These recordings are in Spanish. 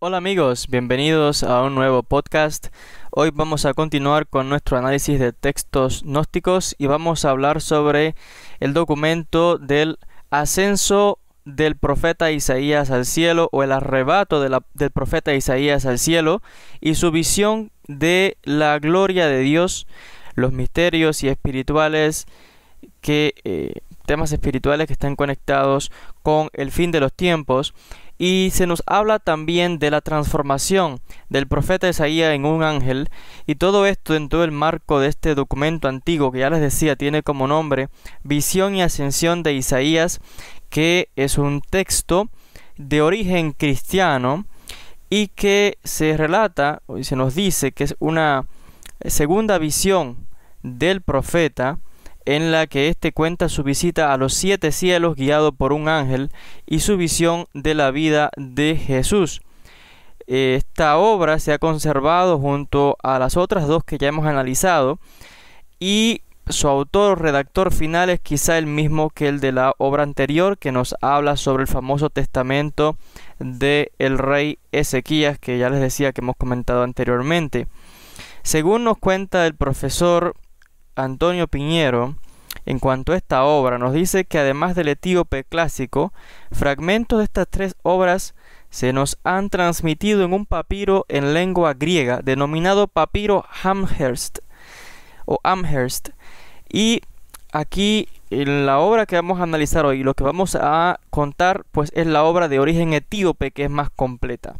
Hola amigos, bienvenidos a un nuevo podcast. Hoy vamos a continuar con nuestro análisis de textos gnósticos y vamos a hablar sobre el documento del ascenso del profeta Isaías al cielo o el arrebato del profeta Isaías al cielo y su visión de la gloria de Dios, los misterios y espirituales temas espirituales que están conectados con el fin de los tiempos. Y se nos habla también de la transformación del profeta Isaías en un ángel, y todo esto dentro del marco de este documento antiguo que ya les decía tiene como nombre Visión y Ascensión de Isaías, que es un texto de origen cristiano y que se relata y se nos dice que es una segunda visión del profeta, en la que éste cuenta su visita a los 7 cielos guiado por un ángel y su visión de la vida de Jesús. Esta obra se ha conservado junto a las otras dos que ya hemos analizado, y su autor, redactor final, es quizá el mismo que el de la obra anterior, que nos habla sobre el famoso testamento del rey Ezequías, que ya les decía que hemos comentado anteriormente. Según nos cuenta el profesor Antonio Piñero, en cuanto a esta obra, nos dice que además del etíope clásico, fragmentos de estas 3 obras se nos han transmitido en un papiro en lengua griega, denominado papiro Amherst, y aquí en la obra que vamos a analizar hoy, lo que vamos a contar, pues es la obra de origen etíope, que es más completa.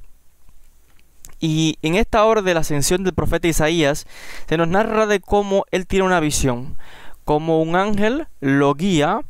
Y en esta obra de la ascensión del profeta Isaías se nos narra de cómo él tiene una visión, como un ángel lo guía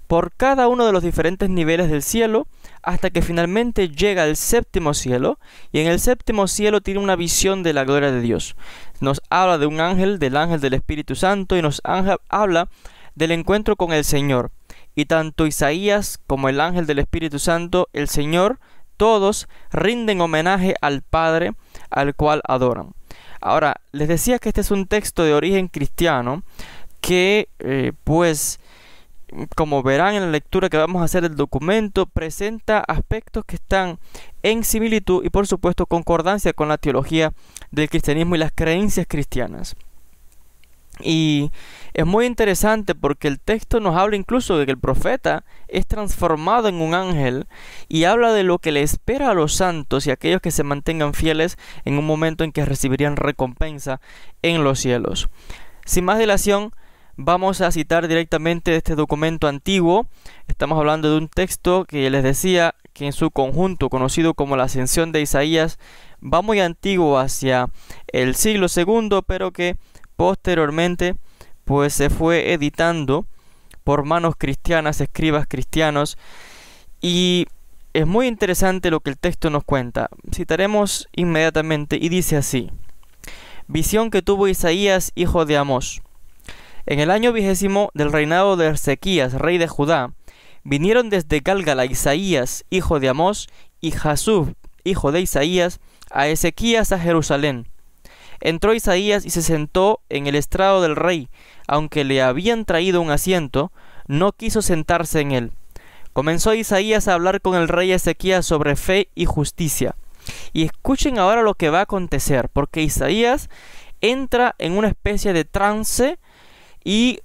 por cada uno de los diferentes niveles del cielo hasta que finalmente llega al 7º cielo, y en el 7º cielo tiene una visión de la gloria de Dios. Nos habla de un ángel, del ángel del Espíritu Santo, y nos habla del encuentro con el Señor. Y tanto Isaías como el ángel del Espíritu Santo, el Señor, todos rinden homenaje al Padre, al cual adoran. Ahora, les decía que este es un texto de origen cristiano que, pues, como verán en la lectura que vamos a hacer del documento, presenta aspectos que están en similitud y, por supuesto, concordancia con la teología del cristianismo y las creencias cristianas. Y es muy interesante porque el texto nos habla incluso de que el profeta es transformado en un ángel y habla de lo que le espera a los santos y a aquellos que se mantengan fieles en un momento en que recibirían recompensa en los cielos. Sin más dilación, vamos a citar directamente de este documento antiguo. Estamos hablando de un texto que les decía que en su conjunto, conocido como la Ascensión de Isaías, va muy antiguo, hacia el siglo II, pero que posteriormente pues se fue editando por manos cristianas, escribas cristianos, y es muy interesante lo que el texto nos cuenta. Citaremos inmediatamente y dice así: Visión que tuvo Isaías, hijo de Amós. En el año 20 del reinado de Ezequías, rey de Judá, vinieron desde Gálgala Isaías, hijo de Amós, y Jasub, hijo de Isaías, a Ezequías a Jerusalén. Entró Isaías y se sentó en el estrado del rey. Aunque le habían traído un asiento, no quiso sentarse en él. Comenzó Isaías a hablar con el rey Ezequías sobre fe y justicia. Y escuchen ahora lo que va a acontecer, porque Isaías entra en una especie de trance y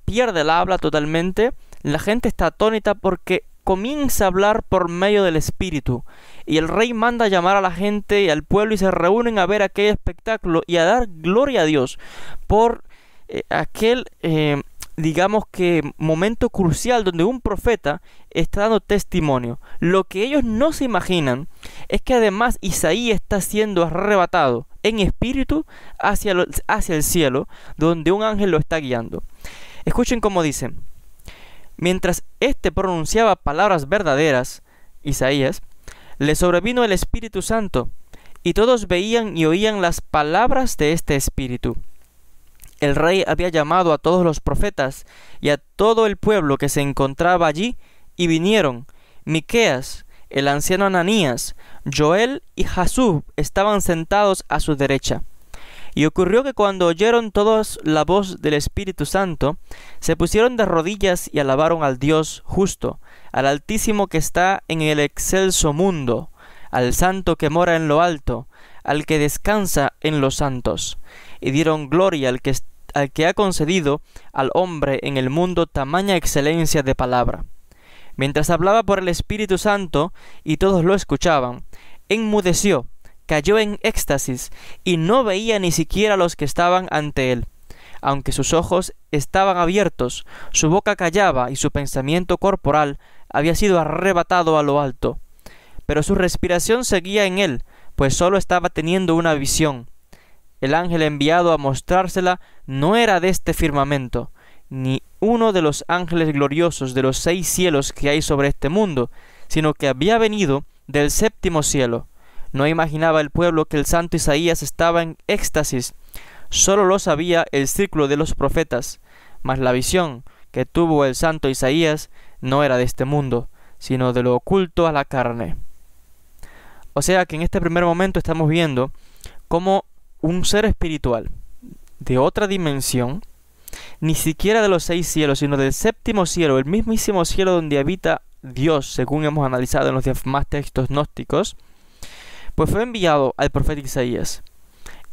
pierde el habla totalmente. La gente está atónita porque comienza a hablar por medio del Espíritu, y el rey manda a llamar a la gente y al pueblo y se reúnen a ver aquel espectáculo y a dar gloria a Dios por aquel digamos que momento crucial donde un profeta está dando testimonio. Lo que ellos no se imaginan es que además Isaías está siendo arrebatado en espíritu hacia el cielo, donde un ángel lo está guiando. Escuchen cómo dice: mientras éste pronunciaba palabras verdaderas, Isaías, le sobrevino el Espíritu Santo, y todos veían y oían las palabras de este Espíritu. El rey había llamado a todos los profetas y a todo el pueblo que se encontraba allí, y vinieron. Miqueas, el anciano Ananías, Joel y Jasub estaban sentados a su derecha. Y ocurrió que cuando oyeron todos la voz del Espíritu Santo, se pusieron de rodillas y alabaron al Dios justo, al Altísimo que está en el excelso mundo, al santo que mora en lo alto, al que descansa en los santos, y dieron gloria al que ha concedido al hombre en el mundo tamaña excelencia de palabra. Mientras hablaba por el Espíritu Santo, y todos lo escuchaban, enmudeció, cayó en éxtasis, y no veía ni siquiera a los que estaban ante él. Aunque sus ojos estaban abiertos, su boca callaba y su pensamiento corporal había sido arrebatado a lo alto. Pero su respiración seguía en él, pues sólo estaba teniendo una visión. El ángel enviado a mostrársela no era de este firmamento, ni uno de los ángeles gloriosos de los 6 cielos que hay sobre este mundo, sino que había venido del 7º cielo. No imaginaba el pueblo que el santo Isaías estaba en éxtasis, sólo lo sabía el círculo de los profetas, mas la visión que tuvo el santo Isaías no era de este mundo, sino de lo oculto a la carne. O sea que en este primer momento estamos viendo cómo un ser espiritual de otra dimensión, ni siquiera de los 6 cielos, sino del 7º cielo, el mismísimo cielo donde habita Dios, según hemos analizado en los demás textos gnósticos, pues fue enviado al profeta Isaías.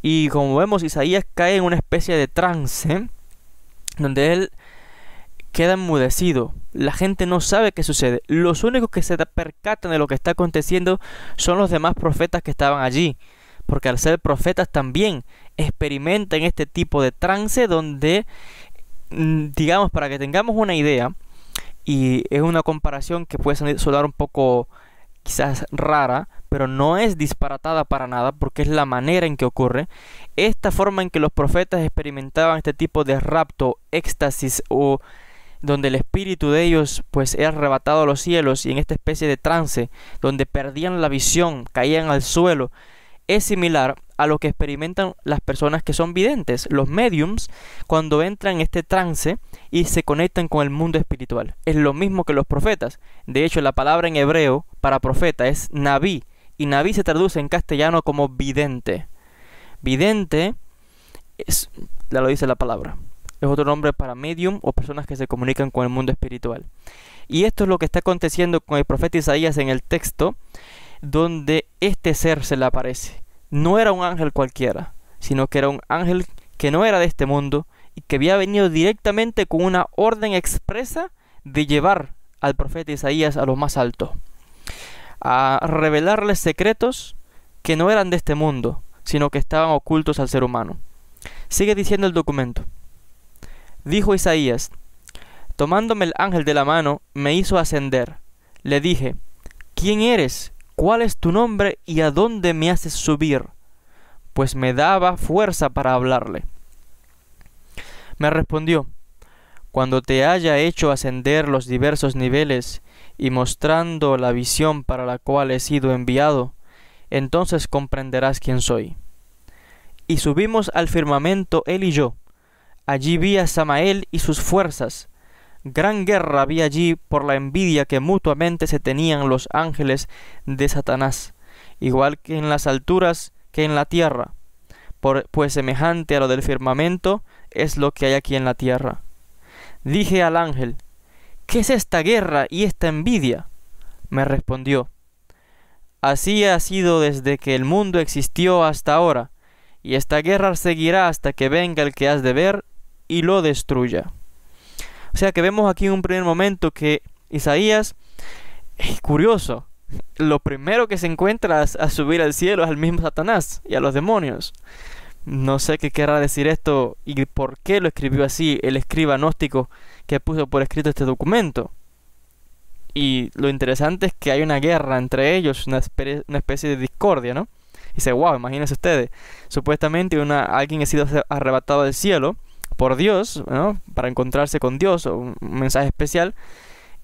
Y como vemos, Isaías cae en una especie de trance, donde él queda enmudecido. La gente no sabe qué sucede. Los únicos que se percatan de lo que está aconteciendo son los demás profetas que estaban allí, porque al ser profetas también experimentan este tipo de trance donde, digamos, para que tengamos una idea, y es una comparación que puede sonar un poco quizás rara, pero no es disparatada para nada, porque es la manera en que ocurre. Esta forma en que los profetas experimentaban este tipo de rapto, éxtasis, o donde el espíritu de ellos pues era arrebatado a los cielos, y en esta especie de trance donde perdían la visión, caían al suelo, es similar a lo que experimentan las personas que son videntes, los mediums, cuando entran en este trance y se conectan con el mundo espiritual. Es lo mismo que los profetas. De hecho, la palabra en hebreo para profeta es naví, y naví se traduce en castellano como vidente. Vidente ya lo dice la palabra, es otro nombre para medium o personas que se comunican con el mundo espiritual. Y esto es lo que está aconteciendo con el profeta Isaías en el texto, donde este ser se le aparece. No era un ángel cualquiera, sino que era un ángel que no era de este mundo y que había venido directamente con una orden expresa de llevar al profeta Isaías a lo más alto, a revelarles secretos que no eran de este mundo, sino que estaban ocultos al ser humano. Sigue diciendo el documento. Dijo Isaías: tomándome el ángel de la mano, me hizo ascender. Le dije: ¿quién eres? ¿Cuál es tu nombre y a dónde me haces subir? Pues me daba fuerza para hablarle. Me respondió: cuando te haya hecho ascender los diversos niveles y mostrando la visión para la cual he sido enviado, entonces comprenderás quién soy. Y subimos al firmamento él y yo. Allí vi a Samael y sus fuerzas. Gran guerra había allí por la envidia que mutuamente se tenían los ángeles de Satanás, igual que en las alturas que en la tierra, pues semejante a lo del firmamento es lo que hay aquí en la tierra. Dije al ángel: ¿qué es esta guerra y esta envidia? Me respondió: así ha sido desde que el mundo existió hasta ahora, y esta guerra seguirá hasta que venga el que has de ver y lo destruya. O sea que vemos aquí en un primer momento que Isaías es curioso. Lo primero que se encuentra a subir al cielo es al mismo Satanás y a los demonios. No sé qué querrá decir esto y por qué lo escribió así el escriba gnóstico que puso por escrito este documento. Y lo interesante es que hay una guerra entre ellos, una especie de discordia, ¿no? Y dice: wow, imagínense ustedes, supuestamente alguien ha sido arrebatado del cielo por Dios, ¿no?, para encontrarse con Dios, o un mensaje especial,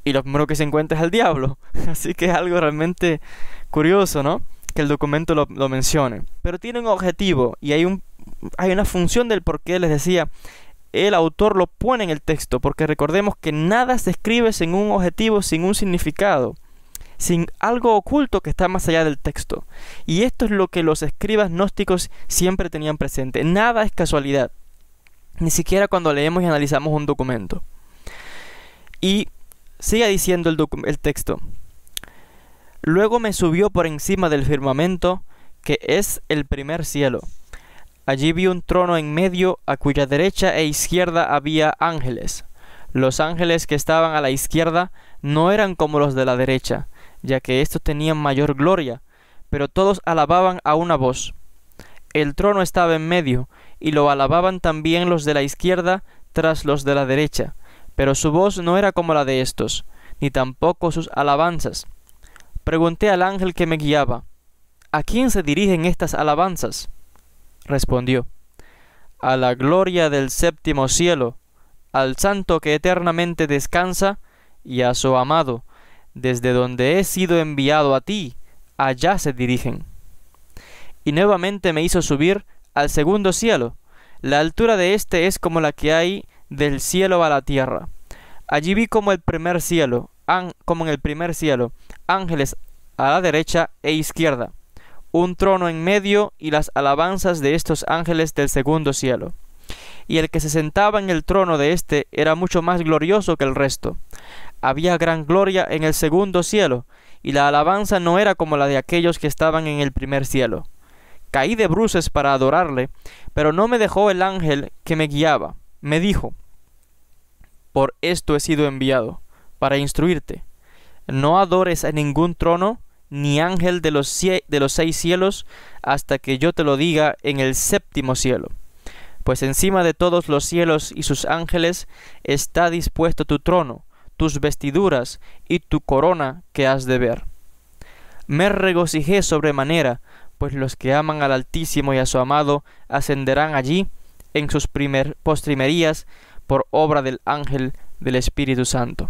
y lo primero que se encuentra es al diablo. Así que es algo realmente curioso, ¿no?, que el documento lo mencione. Pero tiene un objetivo y hay una función del por qué les decía. El autor lo pone en el texto, porque recordemos que nada se escribe sin un objetivo, sin un significado, sin algo oculto que está más allá del texto. Y esto es lo que los escribas gnósticos siempre tenían presente. Nada es casualidad, ni siquiera cuando leemos y analizamos un documento. Y sigue diciendo el texto: Luego me subió por encima del firmamento, que es el primer cielo. Allí vi un trono en medio, a cuya derecha e izquierda había ángeles. Los ángeles que estaban a la izquierda no eran como los de la derecha, ya que éstos tenían mayor gloria, pero todos alababan a una voz. El trono estaba en medio, y lo alababan también los de la izquierda tras los de la derecha, pero su voz no era como la de éstos, ni tampoco sus alabanzas. Pregunté al ángel que me guiaba: ¿a quién se dirigen estas alabanzas? Respondió: a la gloria del séptimo cielo, al santo que eternamente descansa, y a su amado, desde donde he sido enviado a ti, allá se dirigen. Y nuevamente me hizo subir al segundo cielo. La altura de éste es como la que hay del cielo a la tierra. Allí vi como en el primer cielo, ángeles a la derecha e izquierda, un trono en medio y las alabanzas de estos ángeles del segundo cielo. Y el que se sentaba en el trono de éste era mucho más glorioso que el resto. Había gran gloria en el segundo cielo, y la alabanza no era como la de aquellos que estaban en el primer cielo. Caí de bruces para adorarle, pero no me dejó el ángel que me guiaba. Me dijo: por esto he sido enviado, para instruirte. No adores a ningún trono, ni ángel de los 6 cielos, hasta que yo te lo diga en el séptimo cielo. Pues encima de todos los cielos y sus ángeles está dispuesto tu trono, tus vestiduras y tu corona que has de ver. Me regocijé sobremanera, pues los que aman al Altísimo y a su amado ascenderán allí en sus postrimerías por obra del ángel del Espíritu Santo.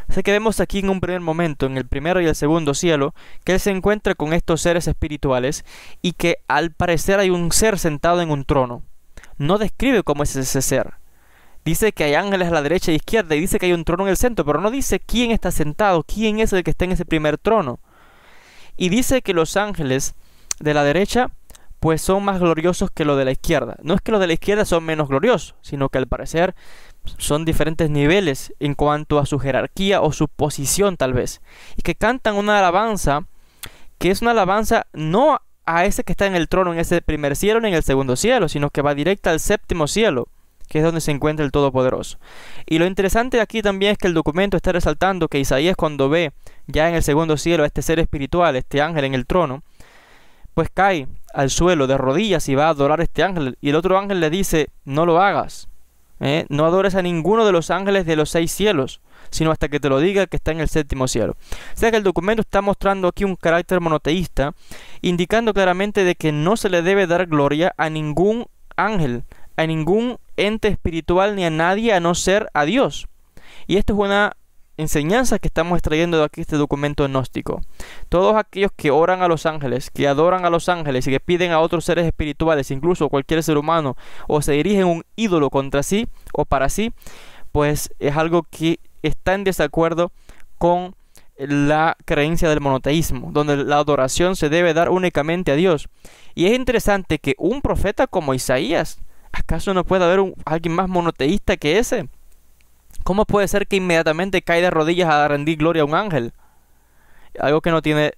Así que vemos aquí en un primer momento, en el primero y el segundo cielo, que él se encuentra con estos seres espirituales y que al parecer hay un ser sentado en un trono. No describe cómo es ese ser. Dice que hay ángeles a la derecha e izquierda y dice que hay un trono en el centro, pero no dice quién está sentado, quién es el que está en ese primer trono. Y dice que los ángeles de la derecha pues son más gloriosos que los de la izquierda. No es que los de la izquierda son menos gloriosos, sino que al parecer son diferentes niveles en cuanto a su jerarquía o su posición tal vez. Y que cantan una alabanza que es una alabanza no a ese que está en el trono en ese primer cielo ni en el segundo cielo, sino que va directa al séptimo cielo, que es donde se encuentra el Todopoderoso. Y lo interesante aquí también es que el documento está resaltando que Isaías, cuando ve ya en el segundo cielo a este ser espiritual, este ángel en el trono, pues cae al suelo de rodillas y va a adorar a este ángel. Y el otro ángel le dice: no lo hagas, no adores a ninguno de los ángeles de los 6 cielos, sino hasta que te lo diga que está en el séptimo cielo. O sea que el documento está mostrando aquí un carácter monoteísta, indicando claramente de que no se le debe dar gloria a ningún ángel, a ningún ente espiritual, ni a nadie a no ser a Dios. Y esto es una enseñanza que estamos extrayendo de aquí este documento gnóstico. Todos aquellos que oran a los ángeles, que adoran a los ángeles y que piden a otros seres espirituales, incluso cualquier ser humano, o se dirigen a un ídolo contra sí o para sí, pues es algo que está en desacuerdo con la creencia del monoteísmo, donde la adoración se debe dar únicamente a Dios. Y es interesante que un profeta como Isaías, ¿acaso no puede haber alguien más monoteísta que ese? ¿Cómo puede ser que inmediatamente cae de rodillas a rendir gloria a un ángel? Algo que no tiene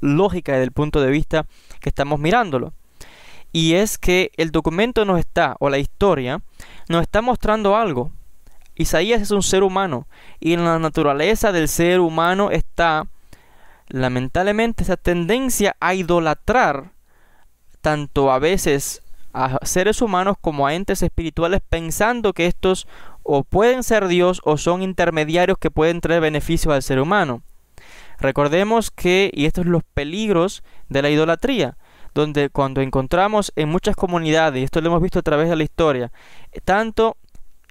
lógica desde el punto de vista que estamos mirándolo. Y es que el documento nos está, o la historia, nos está mostrando algo. Isaías es un ser humano, y en la naturaleza del ser humano está, lamentablemente, esa tendencia a idolatrar tanto a veces a seres humanos como a entes espirituales, pensando que estos o pueden ser Dios o son intermediarios que pueden traer beneficios al ser humano. Recordemos que, y estos son los peligros de la idolatría, donde cuando encontramos en muchas comunidades, y esto lo hemos visto a través de la historia, tanto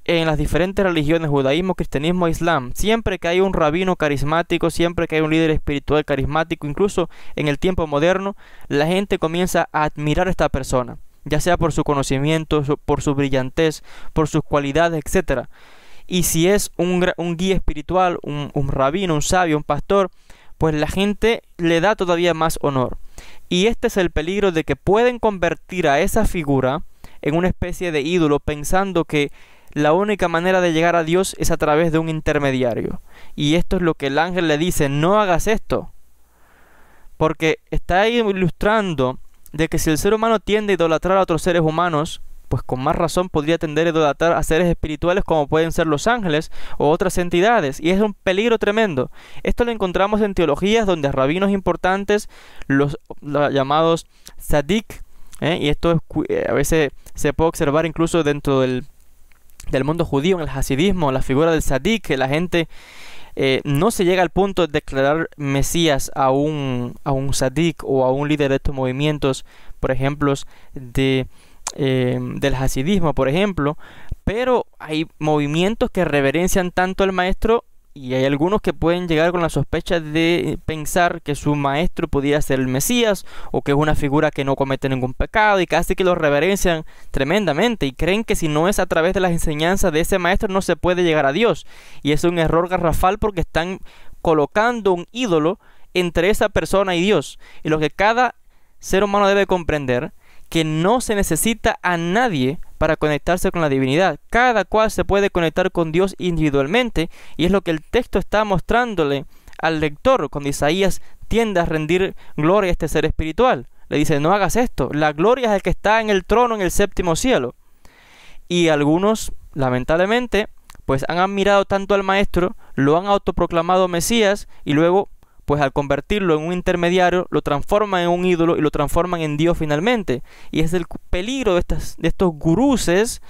en las diferentes religiones, judaísmo, cristianismo, islam, siempre que hay un rabino carismático, siempre que hay un líder espiritual carismático, incluso en el tiempo moderno, la gente comienza a admirar a esta persona, ya sea por su conocimiento, por su brillantez, por sus cualidades, etc. Y si es un guía espiritual, un rabino, un sabio, un pastor, pues la gente le da todavía más honor. Y este es el peligro de que pueden convertir a esa figura en una especie de ídolo, pensando que la única manera de llegar a Dios es a través de un intermediario. Y esto es lo que el ángel le dice: no hagas esto. porque está ahí ilustrando de que si el ser humano tiende a idolatrar a otros seres humanos, pues con más razón podría tender a idolatrar a seres espirituales como pueden ser los ángeles o otras entidades, y es un peligro tremendo. Esto lo encontramos en teologías donde rabinos importantes, los llamados tzadik, y esto a veces se puede observar incluso dentro del mundo judío, en el hasidismo, la figura del tzadik, que la gente no se llega al punto de declarar Mesías a un tzadik o a un líder de estos movimientos, por ejemplo, del hasidismo, por ejemplo, pero hay movimientos que reverencian tanto al maestro, y hay algunos que pueden llegar con la sospecha de pensar que su maestro podría ser el Mesías, o que es una figura que no comete ningún pecado, y casi que lo reverencian tremendamente, y creen que si no es a través de las enseñanzas de ese maestro no se puede llegar a Dios, y es un error garrafal porque están colocando un ídolo entre esa persona y Dios. Y lo que cada ser humano debe comprender, que no se necesita a nadie para conectarse con la divinidad. Cada cual se puede conectar con Dios individualmente, y es lo que el texto está mostrándole al lector cuando Isaías tiende a rendir gloria a este ser espiritual. Le dice, no hagas esto, la gloria es el que está en el trono en el séptimo cielo. Y algunos, lamentablemente, pues han admirado tanto al maestro, lo han autoproclamado Mesías, y luego pues al convertirlo en un intermediario, lo transforman en un ídolo y lo transforman en Dios finalmente. Y es el peligro de estos guruses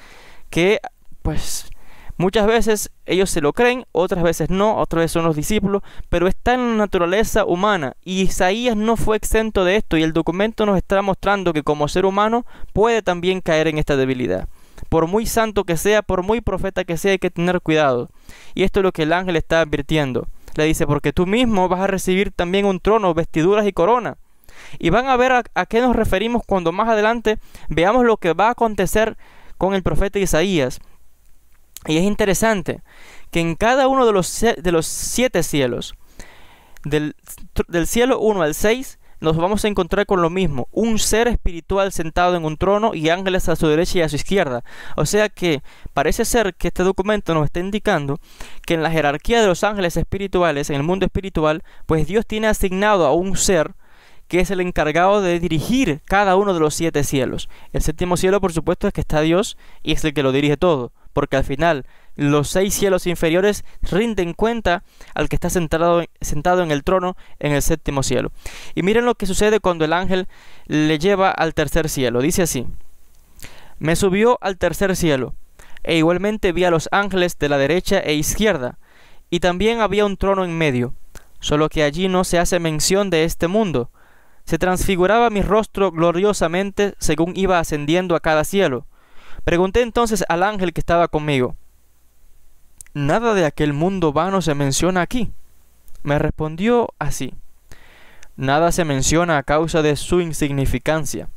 que, pues, muchas veces ellos se lo creen, otras veces no, otras veces son los discípulos, pero está en la naturaleza humana. Y Isaías no fue exento de esto, y el documento nos está mostrando que como ser humano puede también caer en esta debilidad. Por muy santo que sea, por muy profeta que sea, hay que tener cuidado. Y esto es lo que el ángel está advirtiendo. Le dice, porque tú mismo vas a recibir también un trono, vestiduras y corona. Y van a ver a qué nos referimos cuando más adelante veamos lo que va a acontecer con el profeta Isaías. Y es interesante que en cada uno de los 7 cielos, del cielo 1 al 6, nos vamos a encontrar con lo mismo, un ser espiritual sentado en un trono y ángeles a su derecha y a su izquierda. O sea que parece ser que este documento nos está indicando que en la jerarquía de los ángeles espirituales, en el mundo espiritual, pues Dios tiene asignado a un ser que es el encargado de dirigir cada uno de los 7 cielos. El séptimo cielo, por supuesto, es que está Dios y es el que lo dirige todo, porque al final los 6 cielos inferiores rinden cuenta al que está sentado en el trono en el séptimo cielo. Y miren lo que sucede cuando el ángel le lleva al tercer cielo. Dice así: me subió al tercer cielo, e igualmente vi a los ángeles de la derecha e izquierda, y también había un trono en medio, solo que allí no se hace mención de este mundo. Se transfiguraba mi rostro gloriosamente según iba ascendiendo a cada cielo. Pregunté entonces al ángel que estaba conmigo: ¿nada de aquel mundo vano se menciona aquí? Me respondió así: nada se menciona a causa de su insignificancia,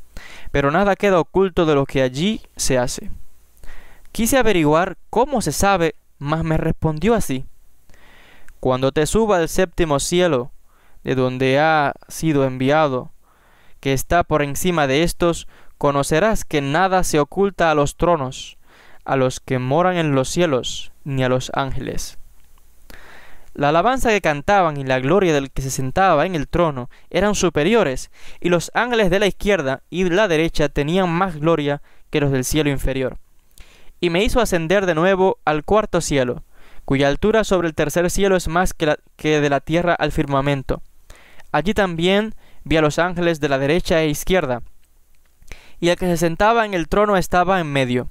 pero nada queda oculto de lo que allí se hace. Quise averiguar cómo se sabe, mas me respondió así: cuando te suba al séptimo cielo, de donde ha sido enviado, que está por encima de estos, conocerás que nada se oculta a los tronos, a los que moran en los cielos, ni a los ángeles. La alabanza que cantaban y la gloria del que se sentaba en el trono eran superiores, y los ángeles de la izquierda y de la derecha tenían más gloria que los del cielo inferior. Y me hizo ascender de nuevo al cuarto cielo, cuya altura sobre el tercer cielo es más que de la tierra al firmamento. Allí también vi a los ángeles de la derecha e izquierda, y el que se sentaba en el trono estaba en medio.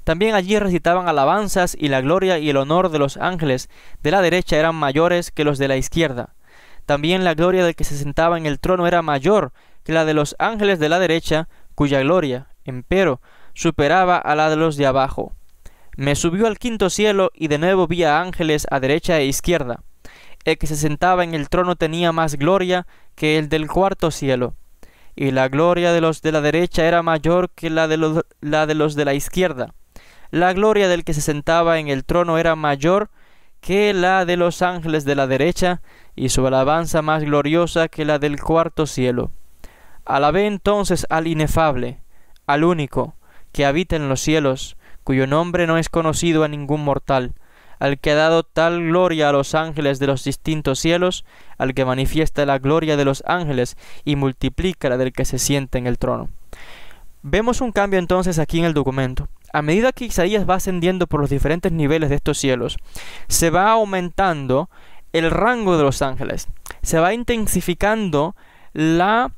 También allí recitaban alabanzas, y la gloria y el honor de los ángeles de la derecha eran mayores que los de la izquierda. También la gloria del que se sentaba en el trono era mayor que la de los ángeles de la derecha, cuya gloria, empero, superaba a la de los de abajo. Me subió al quinto cielo, y de nuevo vi a ángeles a derecha e izquierda. El que se sentaba en el trono tenía más gloria que el del cuarto cielo, y la gloria de los de la derecha era mayor que la de los de la izquierda. La gloria del que se sentaba en el trono era mayor que la de los ángeles de la derecha, y su alabanza más gloriosa que la del cuarto cielo. Alabé entonces al inefable, al único, que habita en los cielos, cuyo nombre no es conocido a ningún mortal, al que ha dado tal gloria a los ángeles de los distintos cielos, al que manifiesta la gloria de los ángeles y multiplica la del que se sienta en el trono. Vemos un cambio entonces aquí en el documento. A medida que Isaías va ascendiendo por los diferentes niveles de estos cielos, se va aumentando el rango de los ángeles, se va intensificando la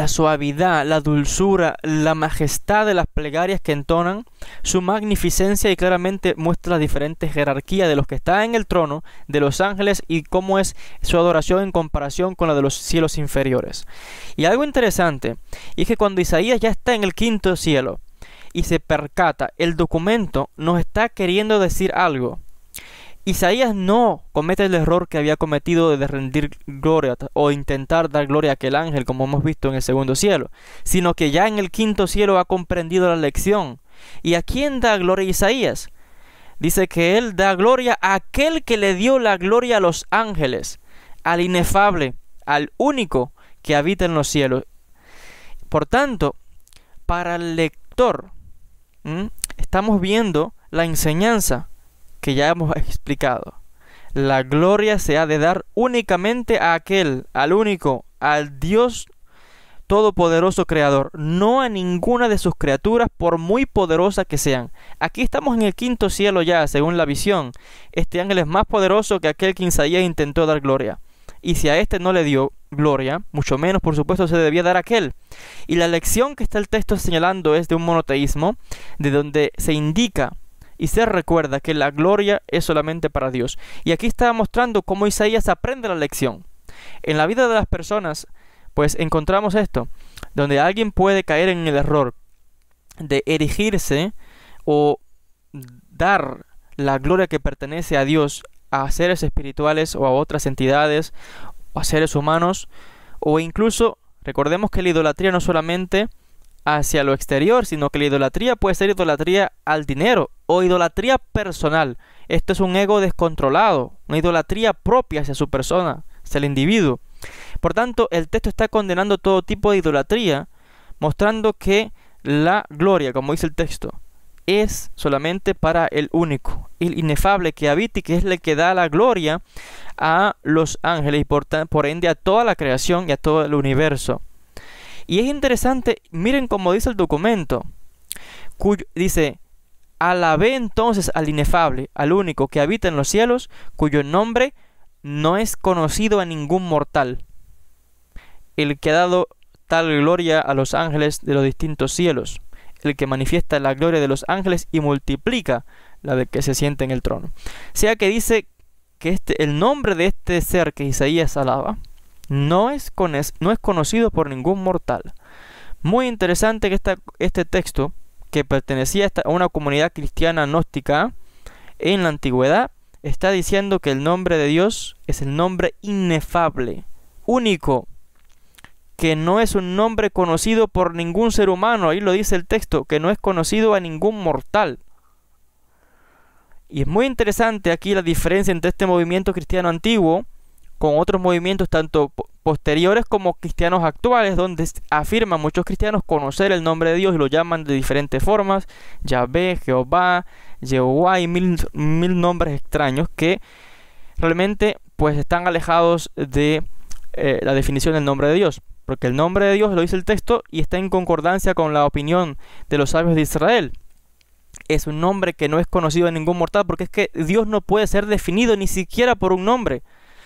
suavidad, la dulzura, la majestad de las plegarias que entonan, su magnificencia, y claramente muestra la diferente jerarquía de los que están en el trono, de los ángeles, y cómo es su adoración en comparación con la de los cielos inferiores. Y algo interesante es que cuando Isaías ya está en el quinto cielo y se percata, el documento nos está queriendo decir algo. Isaías no comete el error que había cometido de rendir gloria o intentar dar gloria a aquel ángel, como hemos visto en el segundo cielo, sino que ya en el quinto cielo ha comprendido la lección. ¿Y a quién da gloria Isaías? Dice que él da gloria a aquel que le dio la gloria a los ángeles, al inefable, al único que habita en los cielos. Por tanto, para el lector, estamos viendo la enseñanza que ya hemos explicado. La gloria se ha de dar únicamente a aquel, al único, al Dios todopoderoso creador, no a ninguna de sus criaturas, por muy poderosas que sean. Aquí estamos en el quinto cielo ya, según la visión. Este ángel es más poderoso que aquel que Isaías intentó dar gloria. Y si a este no le dio gloria, mucho menos por supuesto se debía dar a aquel. Y la lección que está el texto señalando es de un monoteísmo, de donde se indica y se recuerda que la gloria es solamente para Dios. Y aquí está mostrando cómo Isaías aprende la lección. En la vida de las personas, pues encontramos esto, donde alguien puede caer en el error de erigirse o dar la gloria que pertenece a Dios a seres espirituales o a otras entidades o a seres humanos, o incluso, recordemos que la idolatría no solamente hacia lo exterior, sino que la idolatría puede ser idolatría al dinero o idolatría personal. Esto es un ego descontrolado, una idolatría propia hacia su persona, hacia el individuo. Por tanto, el texto está condenando todo tipo de idolatría, mostrando que la gloria, como dice el texto, es solamente para el único, el inefable que habita y que es el que da la gloria a los ángeles y por ende a toda la creación y a todo el universo. Y es interesante, miren cómo dice el documento, dice: alabé entonces al inefable, al único que habita en los cielos, cuyo nombre no es conocido a ningún mortal, el que ha dado tal gloria a los ángeles de los distintos cielos, el que manifiesta la gloria de los ángeles y multiplica la de que se sienta en el trono. O sea que dice que el nombre de este ser que Isaías alaba no es conocido por ningún mortal. Muy interesante que este texto, que pertenecía a una comunidad cristiana gnóstica en la antigüedad, está diciendo que el nombre de Dios es el nombre inefable, único, que no es un nombre conocido por ningún ser humano. Ahí lo dice el texto, que no es conocido a ningún mortal. Y es muy interesante aquí la diferencia entre este movimiento cristiano antiguo con otros movimientos tanto posteriores como cristianos actuales, donde afirman muchos cristianos conocer el nombre de Dios y lo llaman de diferentes formas: Yahvé, Jehová, Jehová y mil nombres extraños que realmente pues están alejados de la definición del nombre de Dios, porque el nombre de Dios, lo dice el texto, y está en concordancia con la opinión de los sabios de Israel. Es un nombre que no es conocido de ningún mortal, porque es que Dios no puede ser definido ni siquiera por un nombre.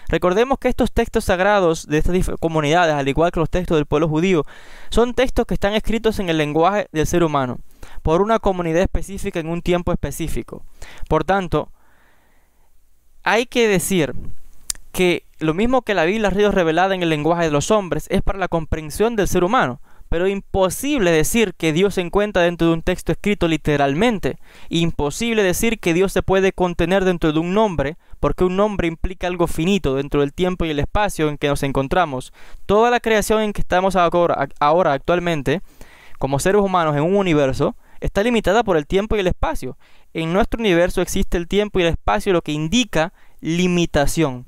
Recordemos que estos textos sagrados de estas comunidades, al igual que los textos del pueblo judío, son textos que están escritos en el lenguaje del ser humano, por una comunidad específica en un tiempo específico. Por tanto, hay que decir que lo mismo que la Biblia ha sido revelada en el lenguaje de los hombres, es para la comprensión del ser humano. Pero imposible decir que Dios se encuentra dentro de un texto escrito literalmente. Imposible decir que Dios se puede contener dentro de un nombre, porque un nombre implica algo finito dentro del tiempo y el espacio en que nos encontramos. Toda la creación en que estamos ahora actualmente, como seres humanos en un universo, está limitada por el tiempo y el espacio. En nuestro universo existe el tiempo y el espacio, lo que indica limitación.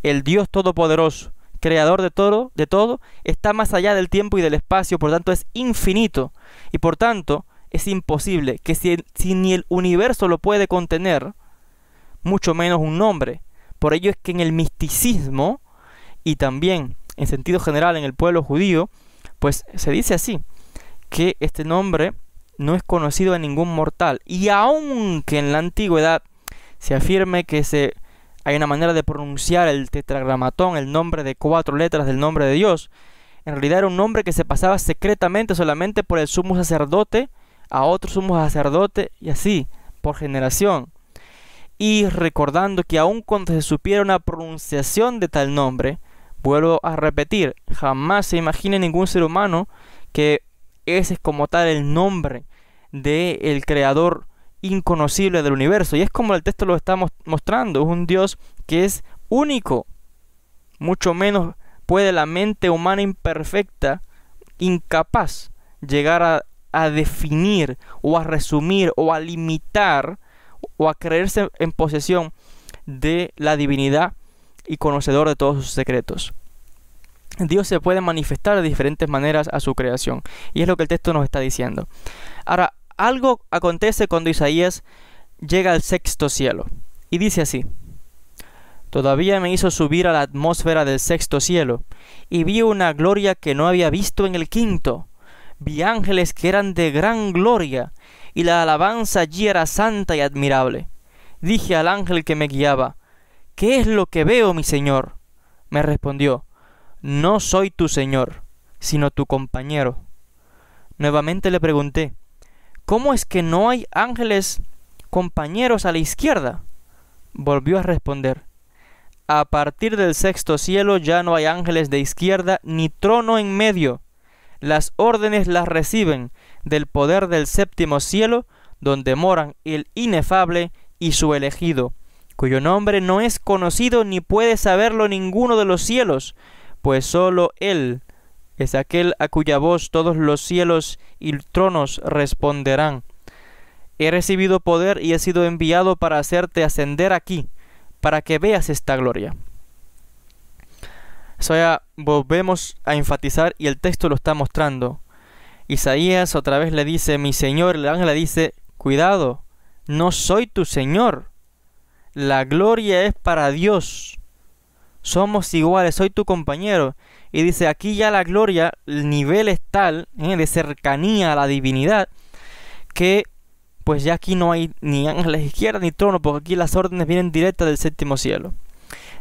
El Dios Todopoderoso, creador de todo, está más allá del tiempo y del espacio, por tanto es infinito, y por tanto es imposible, que si ni el universo lo puede contener, mucho menos un nombre. Por ello es que en el misticismo y también en sentido general en el pueblo judío, pues se dice así, que este nombre no es conocido a ningún mortal. Y aunque en la antigüedad se afirme que hay una manera de pronunciar el tetragramatón, el nombre de 4 letras del nombre de Dios, en realidad era un nombre que se pasaba secretamente solamente por el sumo sacerdote a otro sumo sacerdote y así, por generación. Y recordando que aun cuando se supiera una pronunciación de tal nombre, vuelvo a repetir, jamás se imagine ningún ser humano que ese es como tal el nombre del creador inconocible del universo. Y es como el texto lo está mostrando, es un Dios que es único. Mucho menos puede la mente humana imperfecta, incapaz, llegar a definir o a resumir o a limitar o a creerse en posesión de la divinidad y conocedor de todos sus secretos. Dios se puede manifestar de diferentes maneras a su creación, y es lo que el texto nos está diciendo. Ahora, algo acontece cuando Isaías llega al 6º cielo, y dice así: todavía me hizo subir a la atmósfera del 6º cielo, y vi una gloria que no había visto en el 5º. Vi ángeles que eran de gran gloria, y la alabanza allí era santa y admirable. Dije al ángel que me guiaba: ¿qué es lo que veo, mi señor? Me respondió: no soy tu señor, sino tu compañero. Nuevamente le pregunté: ¿cómo es que no hay ángeles compañeros a la izquierda? Volvió a responder: a partir del 6º cielo ya no hay ángeles de izquierda ni trono en medio. Las órdenes las reciben del poder del 7º cielo, donde moran el inefable y su elegido, cuyo nombre no es conocido ni puede saberlo ninguno de los cielos, pues sólo Él es aquel a cuya voz todos los cielos y tronos responderán. He recibido poder y he sido enviado para hacerte ascender aquí, para que veas esta gloria. Eso ya volvemos a enfatizar y el texto lo está mostrando. Isaías otra vez le dice: mi Señor. El ángel le dice: cuidado, no soy tu Señor. La gloria es para Dios. Somos iguales, soy tu compañero. Y dice, aquí ya la gloria, el nivel es tal, de cercanía a la divinidad, que pues ya aquí no hay ni ángeles izquierda ni trono, porque aquí las órdenes vienen directas del 7º cielo,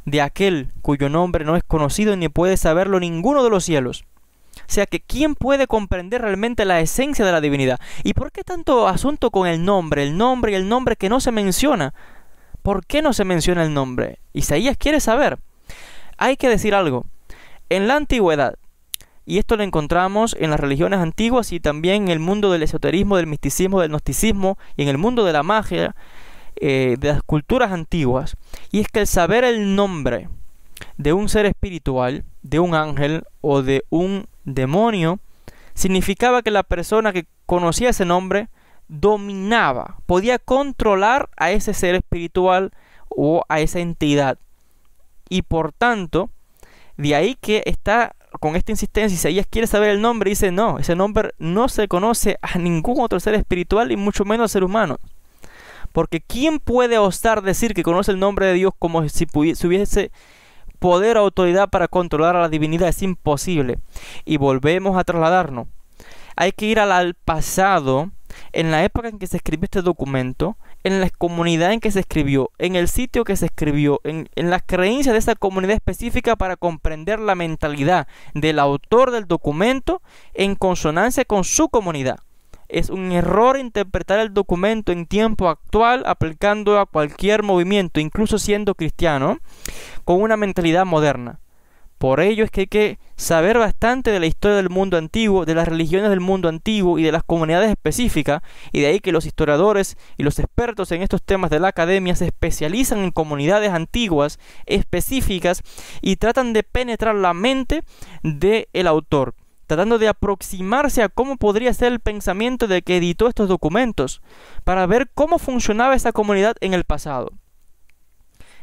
de aquel cuyo nombre no es conocido ni puede saberlo ninguno de los cielos. O sea que ¿quién puede comprender realmente la esencia de la divinidad? ¿Y por qué tanto asunto con el nombre y el nombre que no se menciona? ¿Por qué no se menciona el nombre? Isaías quiere saber. Hay que decir algo. En la antigüedad, y esto lo encontramos en las religiones antiguas y también en el mundo del esoterismo, del misticismo, del gnosticismo y en el mundo de la magia, de las culturas antiguas, y es que el saber el nombre de un ser espiritual, de un ángel o de un demonio, significaba que la persona que conocía ese nombre dominaba, podía controlar a ese ser espiritual o a esa entidad. Y por tanto, de ahí que está con esta insistencia, Isaías quiere saber el nombre y dice: no, ese nombre no se conoce a ningún otro ser espiritual y mucho menos al ser humano. Porque ¿quién puede osar decir que conoce el nombre de Dios como si hubiese poder o autoridad para controlar a la divinidad? Es imposible. Y volvemos a trasladarnos. Hay que ir al pasado, en la época en que se escribió este documento, en la comunidad en que se escribió, en el sitio que se escribió, en las creencias de esa comunidad específica, para comprender la mentalidad del autor del documento en consonancia con su comunidad. Es un error interpretar el documento en tiempo actual aplicando a cualquier movimiento, incluso siendo cristiano, con una mentalidad moderna. Por ello es que hay que saber bastante de la historia del mundo antiguo, de las religiones del mundo antiguo y de las comunidades específicas, y de ahí que los historiadores y los expertos en estos temas de la academia se especializan en comunidades antiguas específicas y tratan de penetrar la mente del autor, tratando de aproximarse a cómo podría ser el pensamiento de que editó estos documentos, para ver cómo funcionaba esa comunidad en el pasado.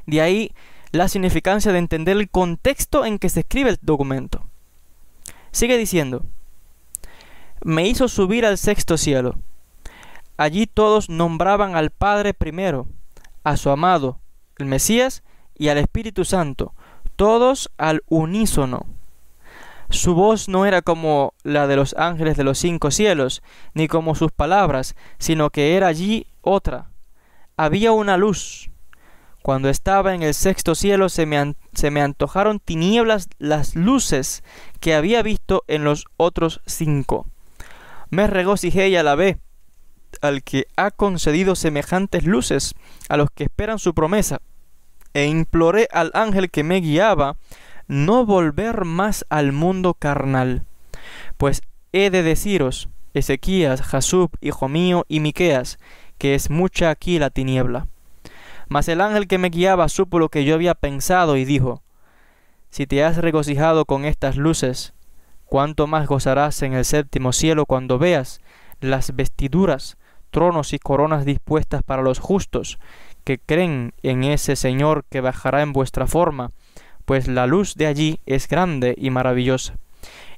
De ahí la significancia de entender el contexto en que se escribe el documento. Sigue diciendo: me hizo subir al 6º cielo. allí todos nombraban al Padre primero, a su amado, el Mesías, y al Espíritu Santo, todos al unísono. Su voz no era como la de los ángeles de los 5 cielos, ni como sus palabras, sino que era allí otra. Había una luz. Cuando estaba en el 6º cielo se me antojaron tinieblas las luces que había visto en los otros 5. Me regocijé y alabé al que ha concedido semejantes luces a los que esperan su promesa, e imploré al ángel que me guiaba no volver más al mundo carnal. Pues he de deciros, Ezequías, Jasub, hijo mío, y Miqueas, que es mucha aquí la tiniebla. Mas el ángel que me guiaba supo lo que yo había pensado y dijo: si te has regocijado con estas luces, ¿cuánto más gozarás en el 7º cielo cuando veas las vestiduras, tronos y coronas dispuestas para los justos, que creen en ese Señor que bajará en vuestra forma? Pues la luz de allí es grande y maravillosa.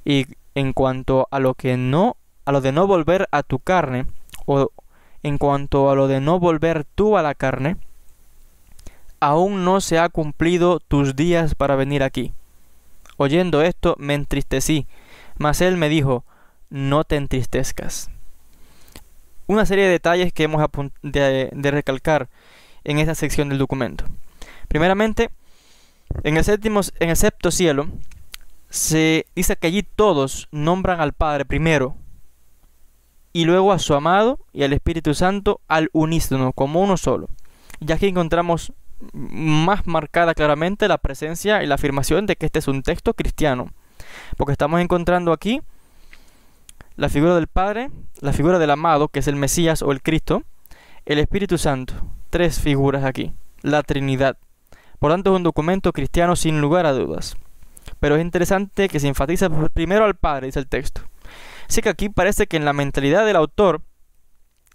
Y en cuanto a lo de no volver a tu carne, o en cuanto a lo de no volver tú a la carne, aún no se ha cumplido tus días para venir aquí. Oyendo esto me entristecí, mas él me dijo: no te entristezcas. Una serie de detalles que hemos de recalcar en esta sección del documento. Primeramente, en el 7º cielo se dice que allí todos nombran al Padre primero, y luego a su amado y al Espíritu Santo al unísono, como uno solo. Ya que encontramos más marcada claramente la presencia y la afirmación de que este es un texto cristiano, porque estamos encontrando aquí la figura del Padre, la figura del amado, que es el Mesías o el Cristo, el Espíritu Santo. 3 figuras aquí, la Trinidad. Por tanto es un documento cristiano sin lugar a dudas. Pero es interesante que se enfatiza primero al Padre, dice el texto. Así que aquí parece que en la mentalidad del autor,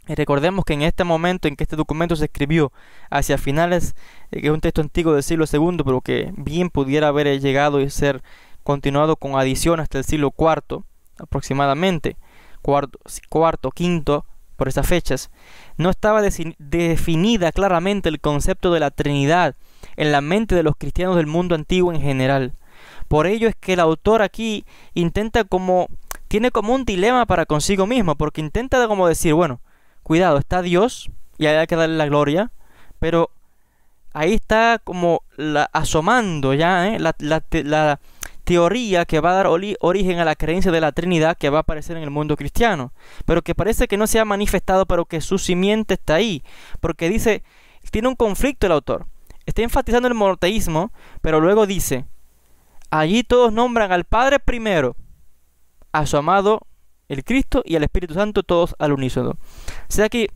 y recordemos que en este momento en que este documento se escribió hacia finales, que es un texto antiguo del siglo II, pero que bien pudiera haber llegado y ser continuado con adición hasta el siglo IV, aproximadamente, cuarto, quinto, por esas fechas, no estaba definida claramente el concepto de la Trinidad en la mente de los cristianos del mundo antiguo en general. Por ello es que el autor aquí tiene como un dilema para consigo mismo, porque intenta como decir, bueno, cuidado, está Dios y hay que darle la gloria, pero ahí está como asomando ya la teoría que va a dar origen a la creencia de la Trinidad que va a aparecer en el mundo cristiano, pero que parece que no se ha manifestado, pero que su simiente está ahí, porque dice, tiene un conflicto el autor, está enfatizando el monoteísmo, pero luego dice, allí todos nombran al Padre primero, a su amado el Cristo y al Espíritu Santo, todos al unísono. O sea que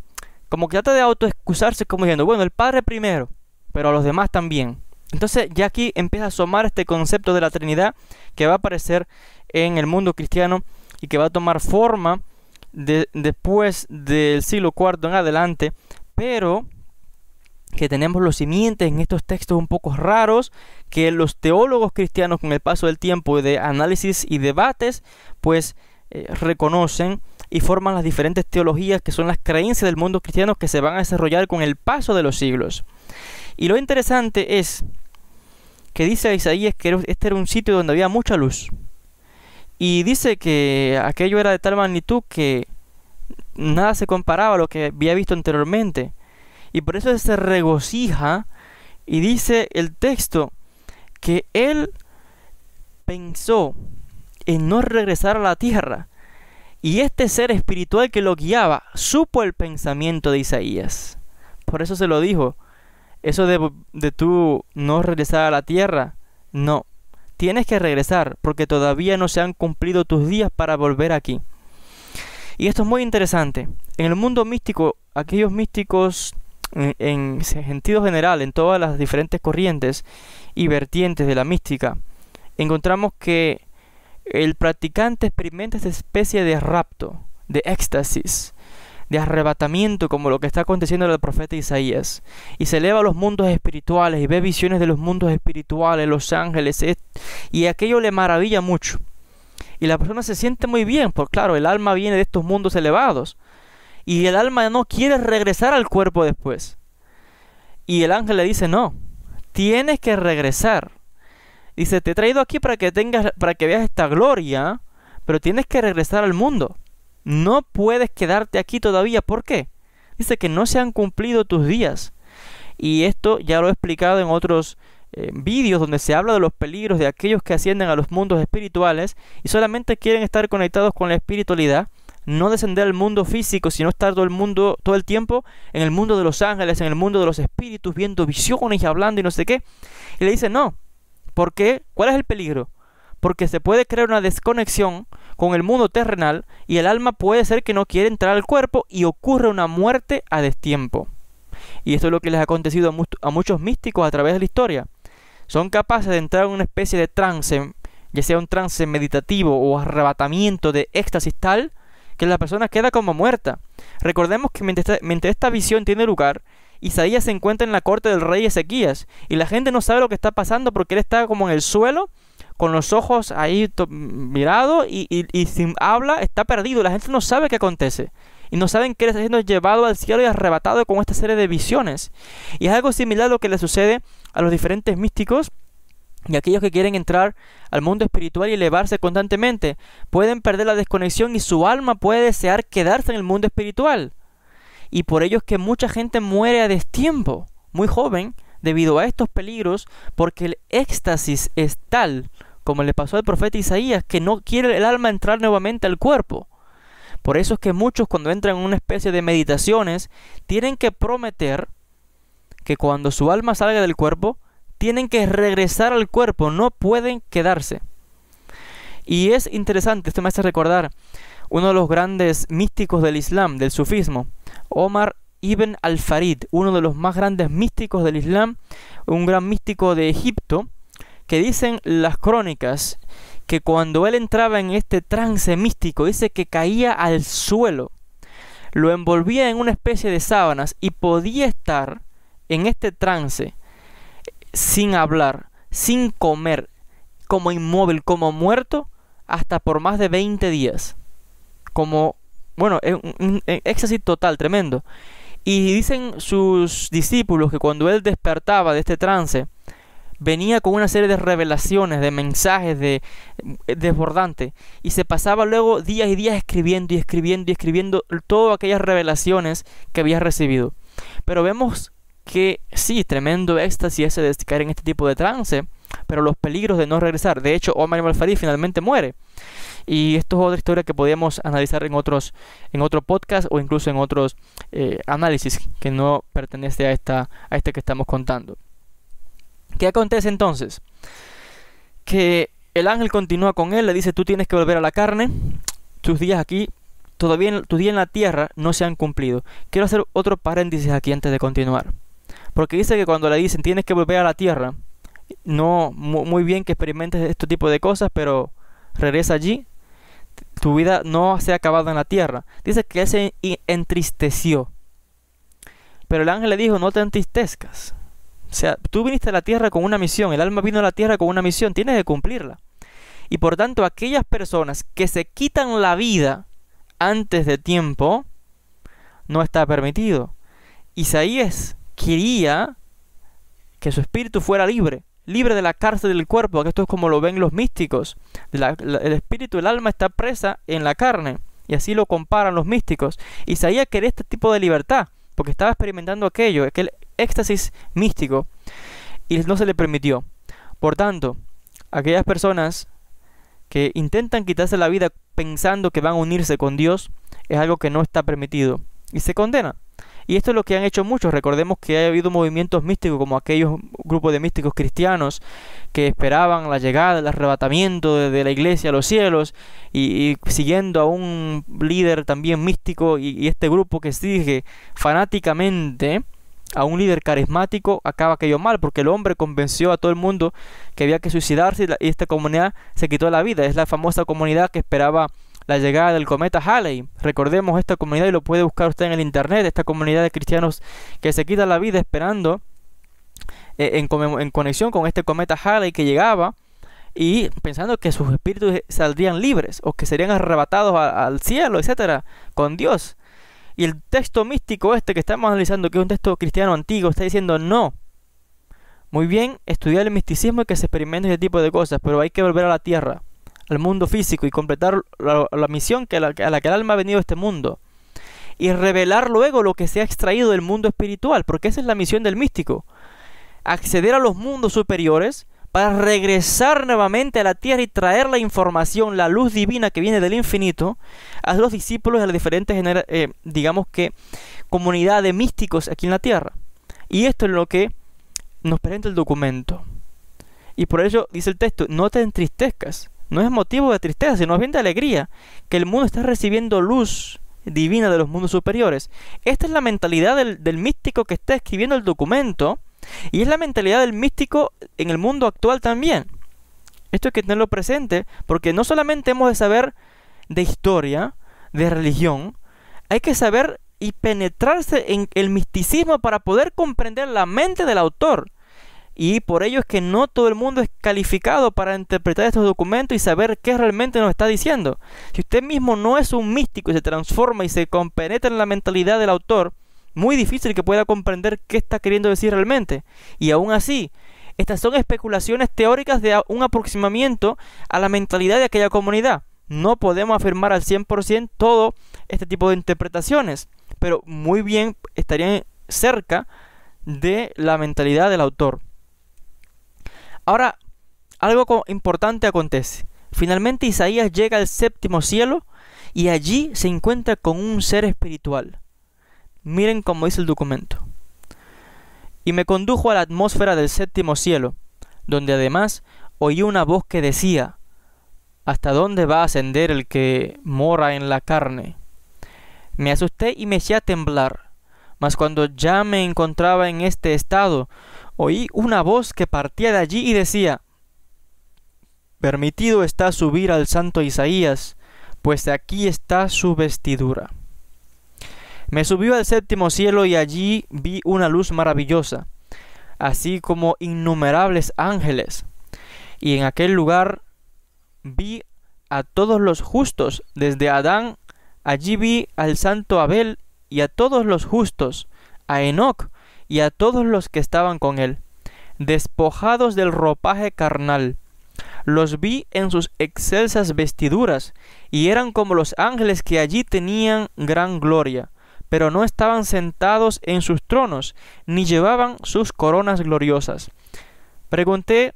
como que trata de autoexcusarse como diciendo, bueno, el Padre primero, pero a los demás también. Entonces ya aquí empieza a asomar este concepto de la Trinidad que va a aparecer en el mundo cristiano y que va a tomar forma después del siglo IV en adelante, pero que tenemos los simientes en estos textos un poco raros que los teólogos cristianos con el paso del tiempo de análisis y debates pues reconocen y forman las diferentes teologías que son las creencias del mundo cristiano que se van a desarrollar con el paso de los siglos. Y lo interesante es que dice Isaías que este era un sitio donde había mucha luz. Y dice que aquello era de tal magnitud que nada se comparaba a lo que había visto anteriormente. Y por eso se regocija y dice el texto que él pensó en no regresar a la tierra. Y este ser espiritual que lo guiaba supo el pensamiento de Isaías. Por eso se lo dijo. Eso de tú no regresar a la tierra, no. Tienes que regresar porque todavía no se han cumplido tus días para volver aquí. Y esto es muy interesante. En el mundo místico, aquellos místicos en sentido general, en todas las diferentes corrientes y vertientes de la mística, encontramos que el practicante experimenta esta especie de rapto, de éxtasis, de arrebatamiento, como lo que está aconteciendo en el profeta Isaías, y se eleva a los mundos espirituales y ve visiones de los mundos espirituales, los ángeles, y aquello le maravilla mucho, y la persona se siente muy bien, porque claro, el alma viene de estos mundos elevados, y el alma no quiere regresar al cuerpo después. Y el ángel le dice, no, tienes que regresar. Dice, te he traído aquí para que veas esta gloria, pero tienes que regresar al mundo. No puedes quedarte aquí todavía. ¿Por qué? Dice que no se han cumplido tus días. Y esto ya lo he explicado en otros vídeos donde se habla de los peligros de aquellos que ascienden a los mundos espirituales y solamente quieren estar conectados con la espiritualidad, no descender al mundo físico, sino estar todo el tiempo en el mundo de los ángeles, en el mundo de los espíritus, viendo visiones y hablando y no sé qué. Y le dice, no. ¿Por qué? ¿Cuál es el peligro? Porque se puede crear una desconexión con el mundo terrenal y el alma puede ser que no quiere entrar al cuerpo y ocurre una muerte a destiempo. Y esto es lo que les ha acontecido a muchos místicos a través de la historia. Son capaces de entrar en una especie de trance, ya sea un trance meditativo o arrebatamiento de éxtasis tal, que la persona queda como muerta. Recordemos que mientras esta visión tiene lugar, Isaías se encuentra en la corte del rey Ezequías, y la gente no sabe lo que está pasando porque él está como en el suelo, con los ojos ahí mirado y sin habla, está perdido. La gente no sabe qué acontece. Y no saben que él está siendo llevado al cielo y arrebatado con esta serie de visiones. Y es algo similar a lo que le sucede a los diferentes místicos y aquellos que quieren entrar al mundo espiritual y elevarse constantemente. Pueden perder la desconexión y su alma puede desear quedarse en el mundo espiritual. Y por ello es que mucha gente muere a destiempo, muy joven, debido a estos peligros, porque el éxtasis es tal, como le pasó al profeta Isaías, que no quiere el alma entrar nuevamente al cuerpo. Por eso es que muchos, cuando entran en una especie de meditaciones, tienen que prometer que cuando su alma salga del cuerpo, tienen que regresar al cuerpo, no pueden quedarse. Y es interesante, esto me hace recordar uno de los grandes místicos del Islam, del sufismo, Omar Ibn al-Farid, uno de los más grandes místicos del Islam, un gran místico de Egipto, que dicen las crónicas que cuando él entraba en este trance místico, dice que caía al suelo, lo envolvía en una especie de sábanas y podía estar en este trance sin hablar, sin comer, como inmóvil, como muerto, hasta por más de 20 días. Como, bueno, un éxtasis total, tremendo. Y dicen sus discípulos que cuando él despertaba de este trance, venía con una serie de revelaciones, de mensajes desbordantes, y se pasaba luego días y días escribiendo y escribiendo y escribiendo todas aquellas revelaciones que había recibido. Pero vemos que sí, tremendo éxtasis ese de caer en este tipo de trance, pero los peligros de no regresar. De hecho, Omar Ibn al-Farid finalmente muere. Y esto es otra historia que podríamos analizar en otro podcast o incluso en otros análisis que no pertenece a este que estamos contando. ¿Qué acontece entonces? Que el ángel continúa con él, le dice, tú tienes que volver a la carne, tus días aquí, todavía tus días en la tierra no se han cumplido. Quiero hacer otro paréntesis aquí antes de continuar. Porque dice que cuando le dicen, tienes que volver a la tierra, no, muy bien que experimentes este tipo de cosas, pero regresa allí, tu vida no se ha acabado en la tierra. Dice que él se entristeció. Pero el ángel le dijo, no te entristezcas. O sea, tú viniste a la tierra con una misión, el alma vino a la tierra con una misión, tienes que cumplirla. Y por tanto, aquellas personas que se quitan la vida antes de tiempo, no está permitido. Isaías quería que su espíritu fuera libre de la cárcel del cuerpo, que esto es como lo ven los místicos. El espíritu, el alma está presa en la carne, y así lo comparan los místicos. Isaías quería este tipo de libertad, porque estaba experimentando aquel éxtasis místico, y no se le permitió. Por tanto, aquellas personas que intentan quitarse la vida pensando que van a unirse con Dios, es algo que no está permitido, y se condena. Y esto es lo que han hecho muchos. Recordemos que ha habido movimientos místicos como aquellos grupos de místicos cristianos que esperaban la llegada, el arrebatamiento de la iglesia a los cielos y siguiendo a un líder también místico y este grupo que sigue fanáticamente a un líder carismático, acaba aquello mal porque el hombre convenció a todo el mundo que había que suicidarse y esta comunidad se quitó la vida. Es la famosa comunidad que esperaba la llegada del cometa Halley. Recordemos esta comunidad y lo puede buscar usted en el internet, esta comunidad de cristianos que se quitan la vida esperando en conexión con este cometa Halley que llegaba y pensando que sus espíritus saldrían libres o que serían arrebatados al cielo, etcétera, con Dios. Y el texto místico este que estamos analizando, que es un texto cristiano antiguo, está diciendo no. Muy bien, estudiar el misticismo y que se experimente ese tipo de cosas, pero hay que volver a la tierra, al mundo físico, y completar la misión a la que el alma ha venido a este mundo. Y revelar luego lo que se ha extraído del mundo espiritual, porque esa es la misión del místico. Acceder a los mundos superiores para regresar nuevamente a la tierra y traer la información, la luz divina que viene del infinito, a los discípulos de las diferentes, digamos que, comunidades de místicos aquí en la tierra. Y esto es lo que nos presenta el documento. Y por ello dice el texto, no te entristezcas. No es motivo de tristeza, sino bien de alegría, que el mundo está recibiendo luz divina de los mundos superiores. Esta es la mentalidad del místico que está escribiendo el documento, y es la mentalidad del místico en el mundo actual también. Esto hay que tenerlo presente, porque no solamente hemos de saber de historia, de religión, hay que saber y penetrarse en el misticismo para poder comprender la mente del autor. Y por ello es que no todo el mundo es calificado para interpretar estos documentos y saber qué realmente nos está diciendo. Si usted mismo no es un místico y se transforma y se compenetra en la mentalidad del autor, muy difícil que pueda comprender qué está queriendo decir realmente. Y aún así, estas son especulaciones teóricas de un aproximamiento a la mentalidad de aquella comunidad. No podemos afirmar al 100% todo este tipo de interpretaciones, pero muy bien estarían cerca de la mentalidad del autor. Ahora, algo importante acontece. Finalmente Isaías llega al séptimo cielo y allí se encuentra con un ser espiritual. Miren cómo dice el documento. Y me condujo a la atmósfera del séptimo cielo, donde además oí una voz que decía: ¿hasta dónde va a ascender el que mora en la carne? Me asusté y me eché a temblar, mas cuando ya me encontraba en este estado, oí una voz que partía de allí y decía: permitido está subir al santo Isaías, pues aquí está su vestidura. Me subió al séptimo cielo y allí vi una luz maravillosa, así como innumerables ángeles. Y en aquel lugar vi a todos los justos, desde Adán, allí vi al santo Abel y a todos los justos, a Enoc y a todos los que estaban con él, despojados del ropaje carnal. Los vi en sus excelsas vestiduras, y eran como los ángeles que allí tenían gran gloria, pero no estaban sentados en sus tronos, ni llevaban sus coronas gloriosas. Pregunté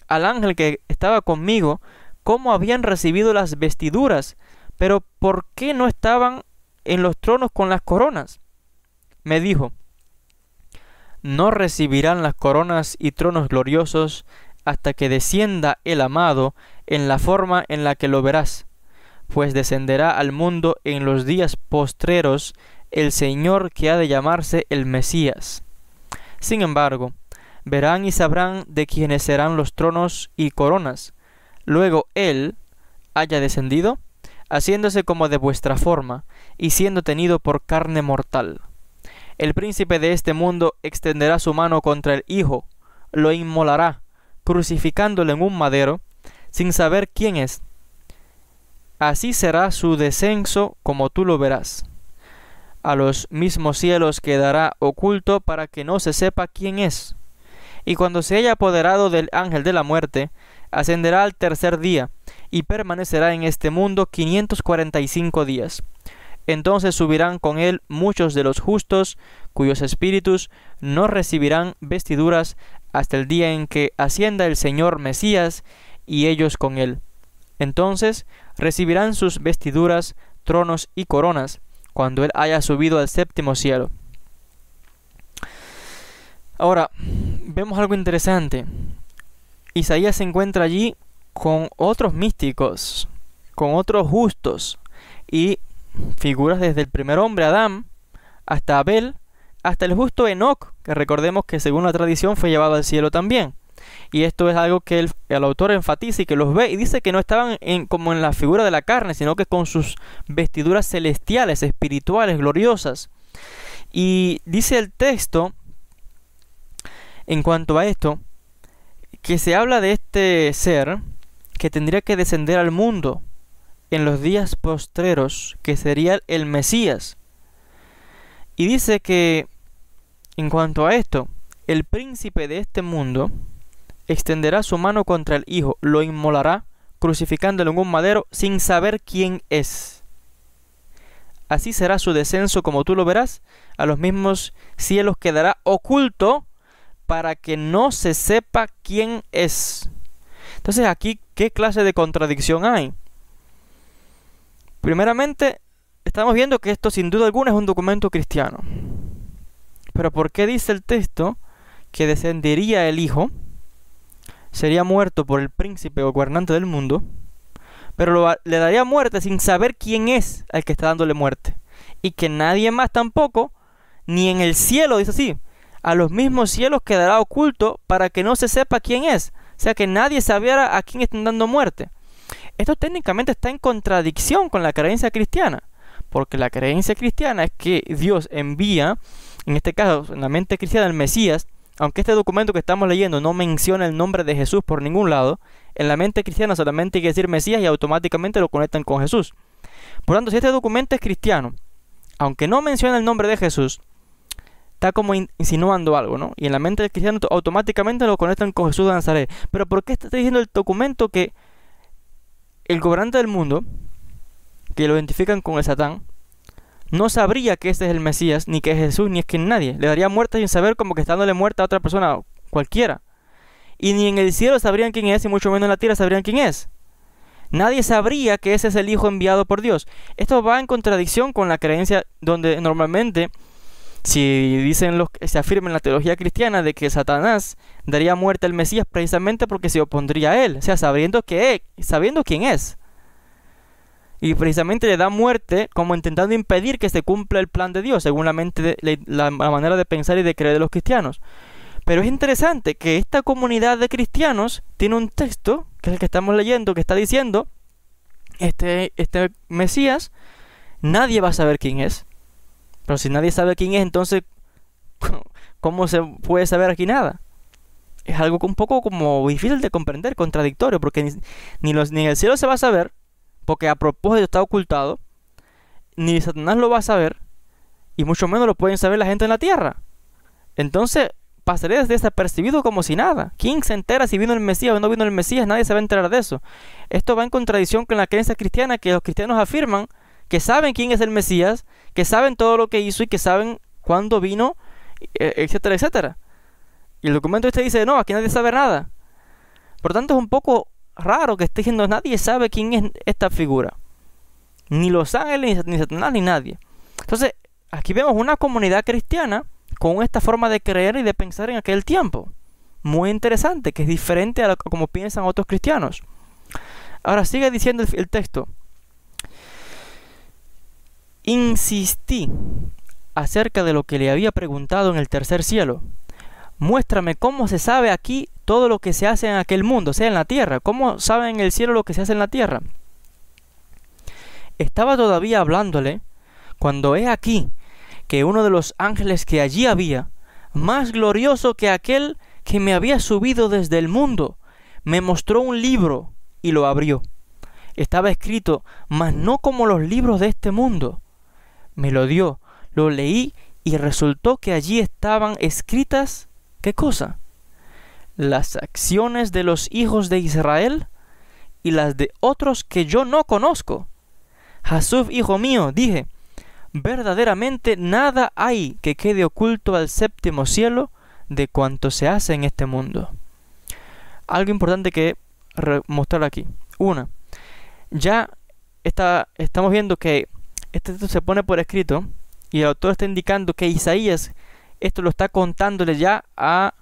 al ángel que estaba conmigo cómo habían recibido las vestiduras, pero ¿por qué no estaban en los tronos con las coronas? Me dijo: no recibirán las coronas y tronos gloriosos hasta que descienda el amado en la forma en la que lo verás, pues descenderá al mundo en los días postreros el Señor que ha de llamarse el Mesías. Sin embargo, verán y sabrán de quiénes serán los tronos y coronas. Luego él haya descendido, haciéndose como de vuestra forma, y siendo tenido por carne mortal. El príncipe de este mundo extenderá su mano contra el Hijo, lo inmolará, crucificándolo en un madero, sin saber quién es. Así será su descenso como tú lo verás. A los mismos cielos quedará oculto para que no se sepa quién es. Y cuando se haya apoderado del ángel de la muerte, ascenderá al tercer día, y permanecerá en este mundo 545 días. Entonces subirán con él muchos de los justos, cuyos espíritus no recibirán vestiduras hasta el día en que ascienda el Señor Mesías, y ellos con él. Entonces recibirán sus vestiduras, tronos y coronas, cuando él haya subido al séptimo cielo. Ahora, vemos algo interesante. Isaías se encuentra allí con otros místicos, con otros justos, y figuras desde el primer hombre, Adán, hasta Abel, hasta el justo Enoc, que recordemos que según la tradición fue llevado al cielo también. Y esto es algo que el autor enfatiza y que los ve, y dice que no estaban como en la figura de la carne, sino que con sus vestiduras celestiales, espirituales, gloriosas. Y dice el texto, en cuanto a esto, que se habla de este ser que tendría que descender al mundo en los días postreros, que sería el Mesías. Y dice que en cuanto a esto, el príncipe de este mundo extenderá su mano contra el Hijo, lo inmolará, crucificándolo en un madero sin saber quién es. Así será su descenso como tú lo verás, a los mismos cielos quedará oculto para que no se sepa quién es. Entonces aquí, ¿qué clase de contradicción hay? Primeramente, estamos viendo que esto sin duda alguna es un documento cristiano. Pero ¿por qué dice el texto que descendería el Hijo? Sería muerto por el príncipe o gobernante del mundo, pero le daría muerte sin saber quién es al que está dándole muerte. Y que nadie más tampoco, ni en el cielo, dice así, a los mismos cielos quedará oculto para que no se sepa quién es. O sea, que nadie sabiera a quién están dando muerte. Esto técnicamente está en contradicción con la creencia cristiana, porque la creencia cristiana es que Dios envía, en este caso, en la mente cristiana, el Mesías. Aunque este documento que estamos leyendo no menciona el nombre de Jesús por ningún lado, en la mente cristiana solamente hay que decir Mesías y automáticamente lo conectan con Jesús. Por lo tanto, si este documento es cristiano, aunque no menciona el nombre de Jesús, está como insinuando algo, ¿no? Y en la mente del cristiano automáticamente lo conectan con Jesús de Nazaret. Pero ¿por qué está diciendo el documento que el gobernante del mundo, que lo identifican con el Satán, no sabría que ese es el Mesías, ni que es Jesús, ni es que nadie? Le daría muerte sin saber, como que está dándole muerte a otra persona cualquiera. Y ni en el cielo sabrían quién es, y mucho menos en la tierra sabrían quién es. Nadie sabría que ese es el Hijo enviado por Dios. Esto va en contradicción con la creencia donde normalmente, si dicen se afirma en la teología cristiana de que Satanás daría muerte al Mesías precisamente porque se opondría a él, o sea, sabiendo quién es. Y precisamente le da muerte como intentando impedir que se cumpla el plan de Dios, según la manera de pensar y de creer de los cristianos. Pero es interesante que esta comunidad de cristianos tiene un texto, que es el que estamos leyendo, que está diciendo, este Mesías, nadie va a saber quién es. Pero si nadie sabe quién es, entonces, ¿cómo se puede saber aquí nada? Es algo un poco como difícil de comprender, contradictorio, porque ni en el cielo se va a saber, porque a propósito está ocultado, ni Satanás lo va a saber, y mucho menos lo pueden saber la gente en la tierra. Entonces, pasaré desapercibido como si nada. ¿Quién se entera si vino el Mesías o no vino el Mesías? Nadie se va a enterar de eso. Esto va en contradicción con la creencia cristiana, que los cristianos afirman que saben quién es el Mesías, que saben todo lo que hizo y que saben cuándo vino, etcétera, etcétera. Y el documento este dice, no, aquí nadie sabe nada. Por tanto, es un poco raro que esté diciendo nadie sabe quién es esta figura. Ni los ángeles, ni Satanás, ni nadie. Entonces, aquí vemos una comunidad cristiana con esta forma de creer y de pensar en aquel tiempo. Muy interesante, que es diferente a como piensan otros cristianos. Ahora sigue diciendo el texto. Insistí acerca de lo que le había preguntado en el tercer cielo. Muéstrame cómo se sabe aquí todo lo que se hace en aquel mundo, o sea, en la tierra. ¿Cómo sabe en el cielo lo que se hace en la tierra? Estaba todavía hablándole cuando he aquí que uno de los ángeles que allí había, más glorioso que aquel que me había subido desde el mundo, me mostró un libro y lo abrió. Estaba escrito, mas no como los libros de este mundo. Me lo dio, lo leí y resultó que allí estaban escritas, ¿qué cosa? Las acciones de los hijos de Israel y las de otros que yo no conozco. Jasub, hijo mío, dije, verdaderamente nada hay que quede oculto al séptimo cielo de cuanto se hace en este mundo. Algo importante que mostrar aquí. Una, ya estamos viendo que este texto se pone por escrito y el autor está indicando que Isaías esto lo está contándole ya a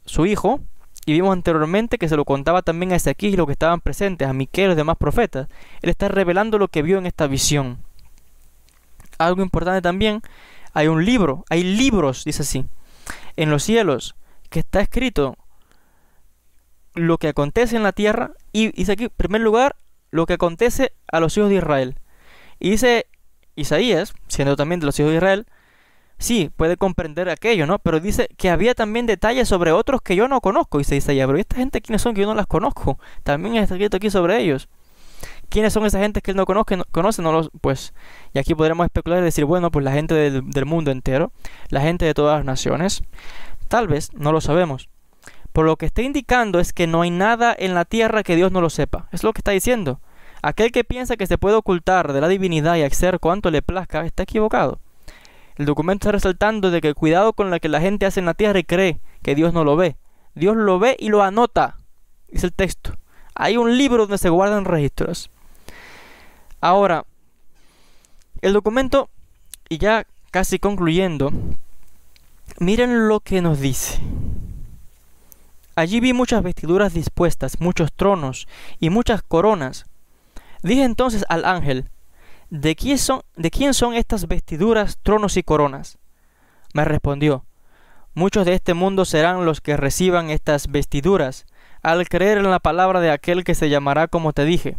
su hijo, y vimos anteriormente que se lo contaba también a Ezequiel y los que estaban presentes, a Miqueas y los demás profetas. Él está revelando lo que vio en esta visión. Algo importante también, hay un libro, hay libros, dice así, en los cielos, que está escrito lo que acontece en la tierra, y dice aquí, en primer lugar, lo que acontece a los hijos de Israel. Y dice Isaías, siendo también de los hijos de Israel, sí, puede comprender aquello, ¿no? Pero dice que había también detalles sobre otros que yo no conozco. Dice Isaías, pero ¿esta gente quiénes son que yo no las conozco? También está escrito aquí sobre ellos. ¿Quiénes son esa gente que él no conoce? No los, pues, y aquí podríamos especular y decir, bueno, pues la gente del mundo entero, la gente de todas las naciones. Tal vez, no lo sabemos. Por lo que está indicando es que no hay nada en la tierra que Dios no lo sepa. Es lo que está diciendo. Aquel que piensa que se puede ocultar de la divinidad y hacer cuanto le plazca, está equivocado. El documento está resaltando de que cuidado con lo que la gente hace en la tierra y cree que Dios no lo ve. Dios lo ve y lo anota. Dice el texto. Hay un libro donde se guardan registros. Ahora, el documento, y ya casi concluyendo, miren lo que nos dice. Allí vi muchas vestiduras dispuestas, muchos tronos y muchas coronas. Dije entonces al ángel, ¿de quién son estas vestiduras, tronos y coronas? Me respondió, muchos de este mundo serán los que reciban estas vestiduras, al creer en la palabra de aquel que se llamará como te dije,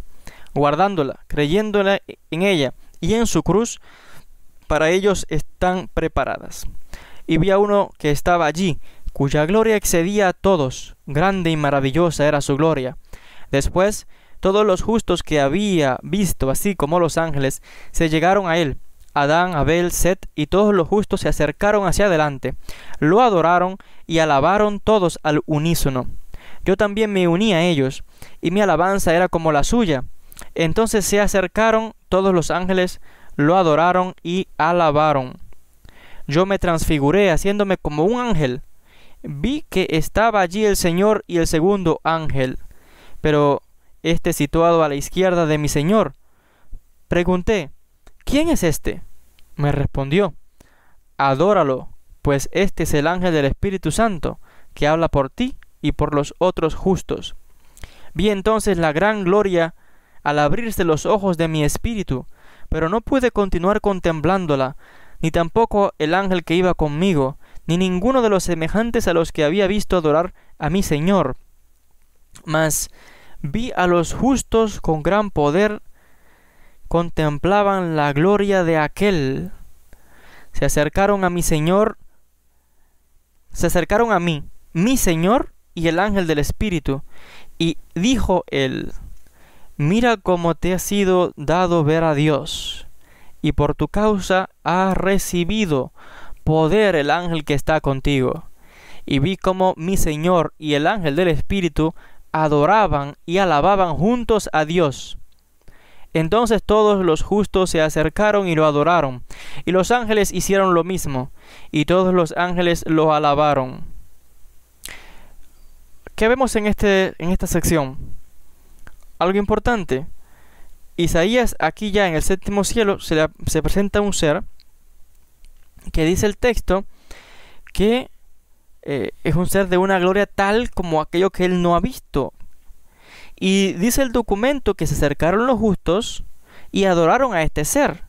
guardándola, creyéndola en ella y en su cruz, para ellos están preparadas. Y vi a uno que estaba allí, cuya gloria excedía a todos, grande y maravillosa era su gloria. Después, todos los justos que había visto, así como los ángeles, se llegaron a él. Adán, Abel, Set y todos los justos se acercaron hacia adelante, lo adoraron y alabaron todos al unísono. Yo también me uní a ellos, y mi alabanza era como la suya. Entonces se acercaron todos los ángeles, lo adoraron y alabaron. Yo me transfiguré haciéndome como un ángel. Vi que estaba allí el Señor y el segundo ángel, pero este situado a la izquierda de mi Señor. Pregunté, ¿quién es este? Me respondió, adóralo, pues este es el ángel del Espíritu Santo, que habla por ti y por los otros justos. Vi entonces la gran gloria al abrirse los ojos de mi espíritu, pero no pude continuar contemplándola, ni tampoco el ángel que iba conmigo, ni ninguno de los semejantes a los que había visto adorar a mi Señor. Mas vi a los justos con gran poder, contemplaban la gloria de aquel. Se acercaron a mi Señor, se acercaron a mí, mi Señor y el ángel del Espíritu, y dijo él, mira cómo te ha sido dado ver a Dios, y por tu causa ha recibido poder el ángel que está contigo. Y vi cómo mi Señor y el ángel del Espíritu adoraban y alababan juntos a Dios. Entonces todos los justos se acercaron y lo adoraron, y los ángeles hicieron lo mismo, y todos los ángeles lo alabaron. ¿Qué vemos en esta sección? Algo importante. Isaías, aquí ya en el séptimo cielo, se presenta un ser que dice el texto que es un ser de una gloria tal como aquello que él no ha visto. Y dice el documento que se acercaron los justos y adoraron a este ser,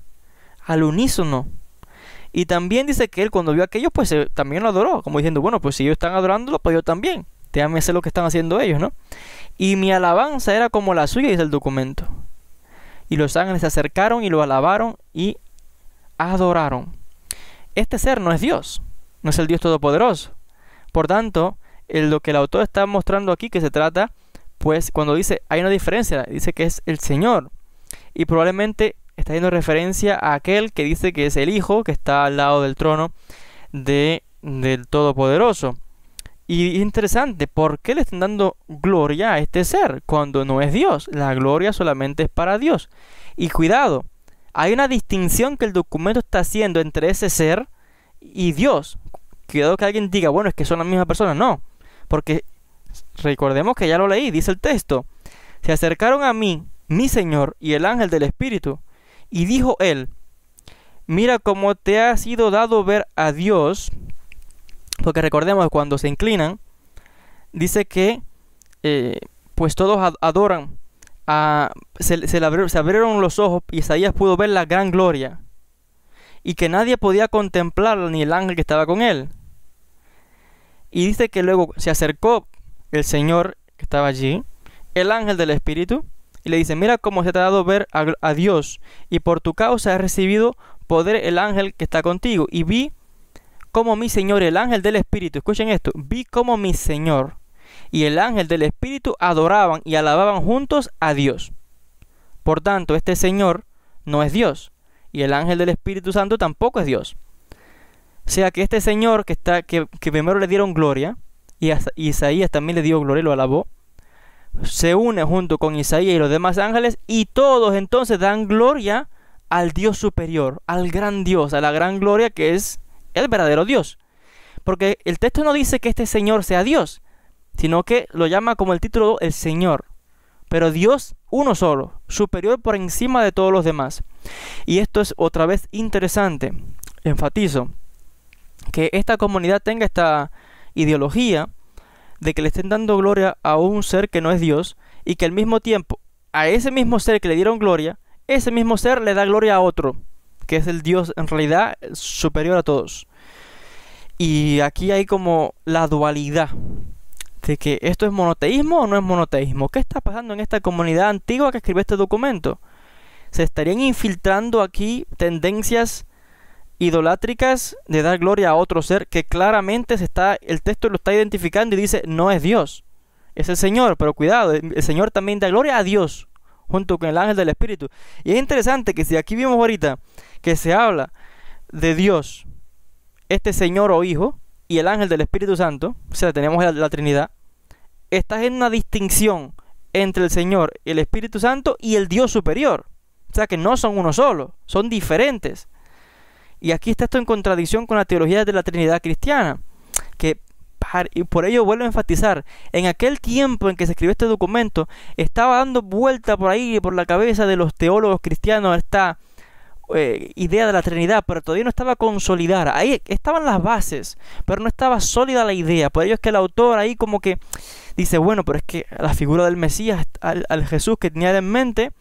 al unísono. Y también dice que él cuando vio aquello, pues también lo adoró, como diciendo, bueno, pues si ellos están adorándolo, pues yo también. Déjame hacer lo que están haciendo ellos, ¿no? Y mi alabanza era como la suya, dice el documento. Y los ángeles se acercaron y lo alabaron y adoraron. Este ser no es Dios, no es el Dios Todopoderoso. Por tanto, lo que el autor está mostrando aquí que se trata, pues cuando dice, hay una diferencia, dice que es el Señor. Y probablemente está haciendo referencia a aquel que dice que es el Hijo, que está al lado del trono del Todopoderoso. Y es interesante, ¿por qué le están dando gloria a este ser cuando no es Dios? La gloria solamente es para Dios. Y cuidado, hay una distinción que el documento está haciendo entre ese ser y Dios. Cuidado que alguien diga, bueno, es que son la misma persona. No, porque recordemos que ya lo leí, dice el texto. Se acercaron a mí, mi Señor, y el ángel del Espíritu, y dijo él, mira cómo te ha sido dado ver a Dios. Porque recordemos, cuando se inclinan, dice que pues todos adoran. Se abrieron los ojos y Isaías pudo ver la gran gloria. Y que nadie podía contemplarla, ni el ángel que estaba con él. Y dice que luego se acercó el Señor que estaba allí, el ángel del Espíritu, y le dice, mira cómo se te ha dado ver a Dios, y por tu causa has recibido poder el ángel que está contigo. Y vi como mi Señor y el ángel del Espíritu, escuchen esto, vi como mi Señor y el ángel del Espíritu adoraban y alababan juntos a Dios. Por tanto, este Señor no es Dios, y el ángel del Espíritu Santo tampoco es Dios. O sea que este Señor que primero le dieron gloria, y a Isaías también le dio gloria y lo alabó, se une junto con Isaías y los demás ángeles, y todos entonces dan gloria al Dios superior, al gran Dios, a la gran gloria que es el verdadero Dios. Porque el texto no dice que este Señor sea Dios, sino que lo llama como el título el Señor. Pero Dios uno solo, superior por encima de todos los demás. Y esto es otra vez interesante. Enfatizo que esta comunidad tenga esta ideología de que le estén dando gloria a un ser que no es Dios, y que al mismo tiempo a ese mismo ser que le dieron gloria, ese mismo ser le da gloria a otro, que es el Dios en realidad superior a todos. Y aquí hay como la dualidad de que esto es monoteísmo o no es monoteísmo. ¿Qué está pasando en esta comunidad antigua que escribió este documento? Se estarían infiltrando aquí tendencias idolátricas de dar gloria a otro ser que claramente el texto lo está identificando y dice no es Dios, es el Señor. Pero cuidado, el Señor también da gloria a Dios junto con el ángel del Espíritu. Y es interesante que si aquí vimos ahorita que se habla de Dios, este Señor o Hijo, y el ángel del Espíritu Santo, o sea, tenemos la Trinidad, está en una distinción entre el Señor, el Espíritu Santo y el Dios superior. O sea que no son uno solo, son diferentes. Y aquí está esto en contradicción con la teología de la Trinidad cristiana, y por ello vuelvo a enfatizar, en aquel tiempo en que se escribió este documento, estaba dando vuelta por ahí, por la cabeza de los teólogos cristianos, esta idea de la Trinidad, pero todavía no estaba consolidada. Ahí estaban las bases, pero no estaba sólida la idea. Por ello es que el autor ahí como que dice, bueno, pero es que la figura del Mesías, al Jesús que tenía en mente,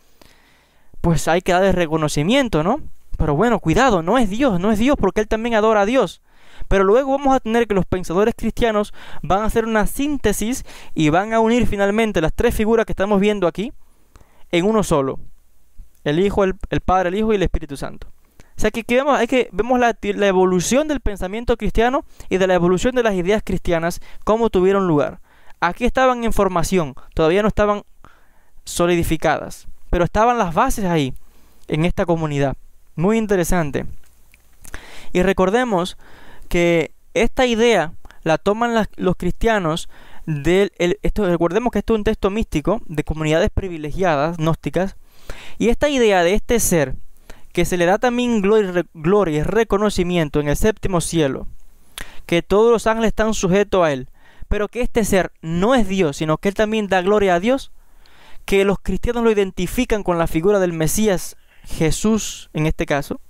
pues hay que darle reconocimiento, ¿no? Pero bueno, cuidado, no es Dios porque él también adora a Dios. Pero luego vamos a tener que los pensadores cristianos van a hacer una síntesis y van a unir finalmente las tres figuras que estamos viendo aquí en uno solo: el Hijo, el Padre, el Hijo y el Espíritu Santo. O sea que vemos la evolución del pensamiento cristiano y de la evolución de las ideas cristianas, cómo tuvieron lugar. Aquí estaban en formación, todavía no estaban solidificadas, pero estaban las bases ahí, en esta comunidad. Muy interesante. Y recordemos que esta idea la toman los cristianos recordemos que esto es un texto místico de comunidades privilegiadas, gnósticas, y esta idea de este ser que se le da también gloria y reconocimiento en el séptimo cielo, que todos los ángeles están sujetos a él, pero que este ser no es Dios, sino que él también da gloria a Dios, que los cristianos lo identifican con la figura del Mesías, Jesús en este caso,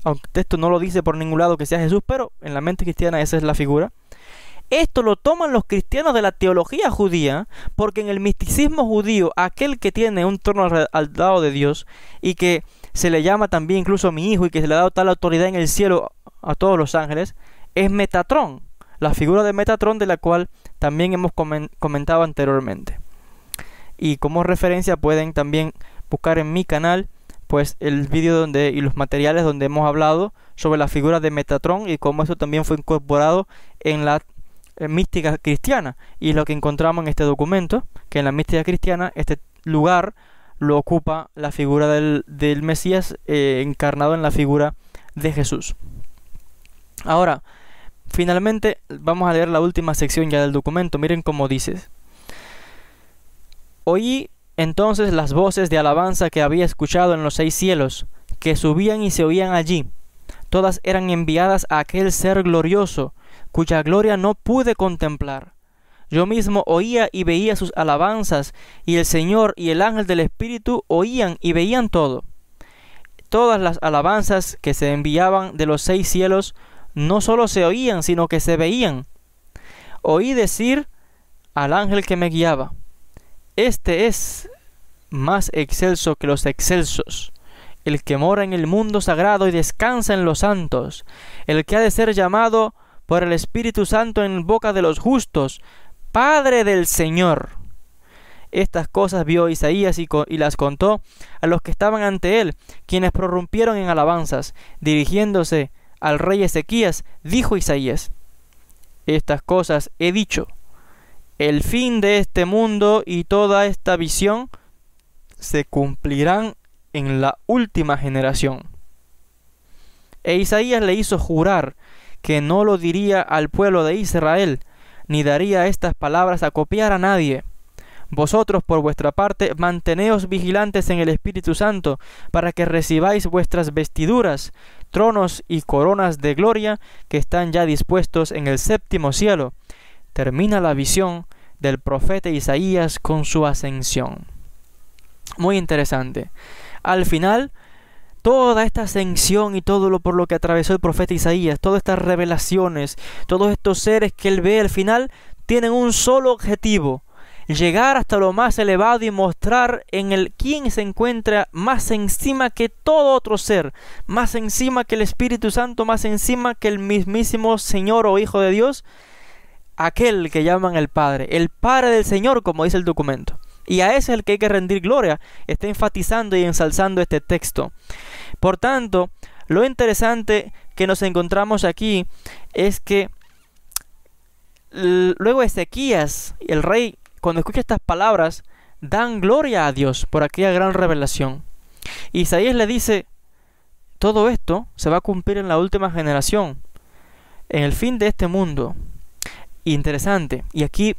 aunque el texto no lo dice por ningún lado que sea Jesús, pero en la mente cristiana esa es la figura. Esto lo toman los cristianos de la teología judía, porque en el misticismo judío, aquel que tiene un trono al lado de Dios y que se le llama también incluso mi hijo y que se le ha dado tal autoridad en el cielo a todos los ángeles, es Metatrón, la figura de Metatrón, de la cual también hemos comentado anteriormente. Y como referencia pueden también buscar en mi canal pues el vídeo y los materiales donde hemos hablado sobre la figura de Metatrón y cómo eso también fue incorporado en la mística cristiana, y lo que encontramos en este documento, que en la mística cristiana este lugar lo ocupa la figura del Mesías encarnado en la figura de Jesús. Ahora, finalmente vamos a leer la última sección ya del documento. Miren cómo dice: oí entonces las voces de alabanza que había escuchado en los 6 cielos, que subían y se oían allí. Todas eran enviadas a aquel ser glorioso, cuya gloria no pude contemplar. Yo mismo oía y veía sus alabanzas, y el Señor y el ángel del Espíritu oían y veían todo. Todas las alabanzas que se enviaban de los 6 cielos no solo se oían, sino que se veían. Oí decir al ángel que me guiaba: este es más excelso que los excelsos, el que mora en el mundo sagrado y descansa en los santos, el que ha de ser llamado por el Espíritu Santo en boca de los justos, Padre del Señor. Estas cosas vio Isaías y las contó a los que estaban ante él, quienes prorrumpieron en alabanzas. Dirigiéndose al rey Ezequías, dijo Isaías: estas cosas he dicho. El fin de este mundo y toda esta visión se cumplirán en la última generación. E Isaías le hizo jurar que no lo diría al pueblo de Israel, ni daría estas palabras a copiar a nadie. Vosotros, por vuestra parte, manteneos vigilantes en el Espíritu Santo, para que recibáis vuestras vestiduras, tronos y coronas de gloria que están ya dispuestos en el séptimo cielo. Termina la visión del profeta Isaías con su ascensión. Muy interesante. Al final, toda esta ascensión y todo lo por lo que atravesó el profeta Isaías, todas estas revelaciones, todos estos seres que él ve al final, tienen un solo objetivo: llegar hasta lo más elevado y mostrar en el quién se encuentra más encima que todo otro ser, más encima que el Espíritu Santo, más encima que el mismísimo Señor o Hijo de Dios, aquel que llaman el Padre del Señor, como dice el documento. Y a ese es el que hay que rendir gloria. Está enfatizando y ensalzando este texto. Por tanto, lo interesante que nos encontramos aquí es que luego Ezequías, el rey, cuando escucha estas palabras, dan gloria a Dios por aquella gran revelación. Isaías le dice: todo esto se va a cumplir en la última generación, en el fin de este mundo. Interesante. Y aquí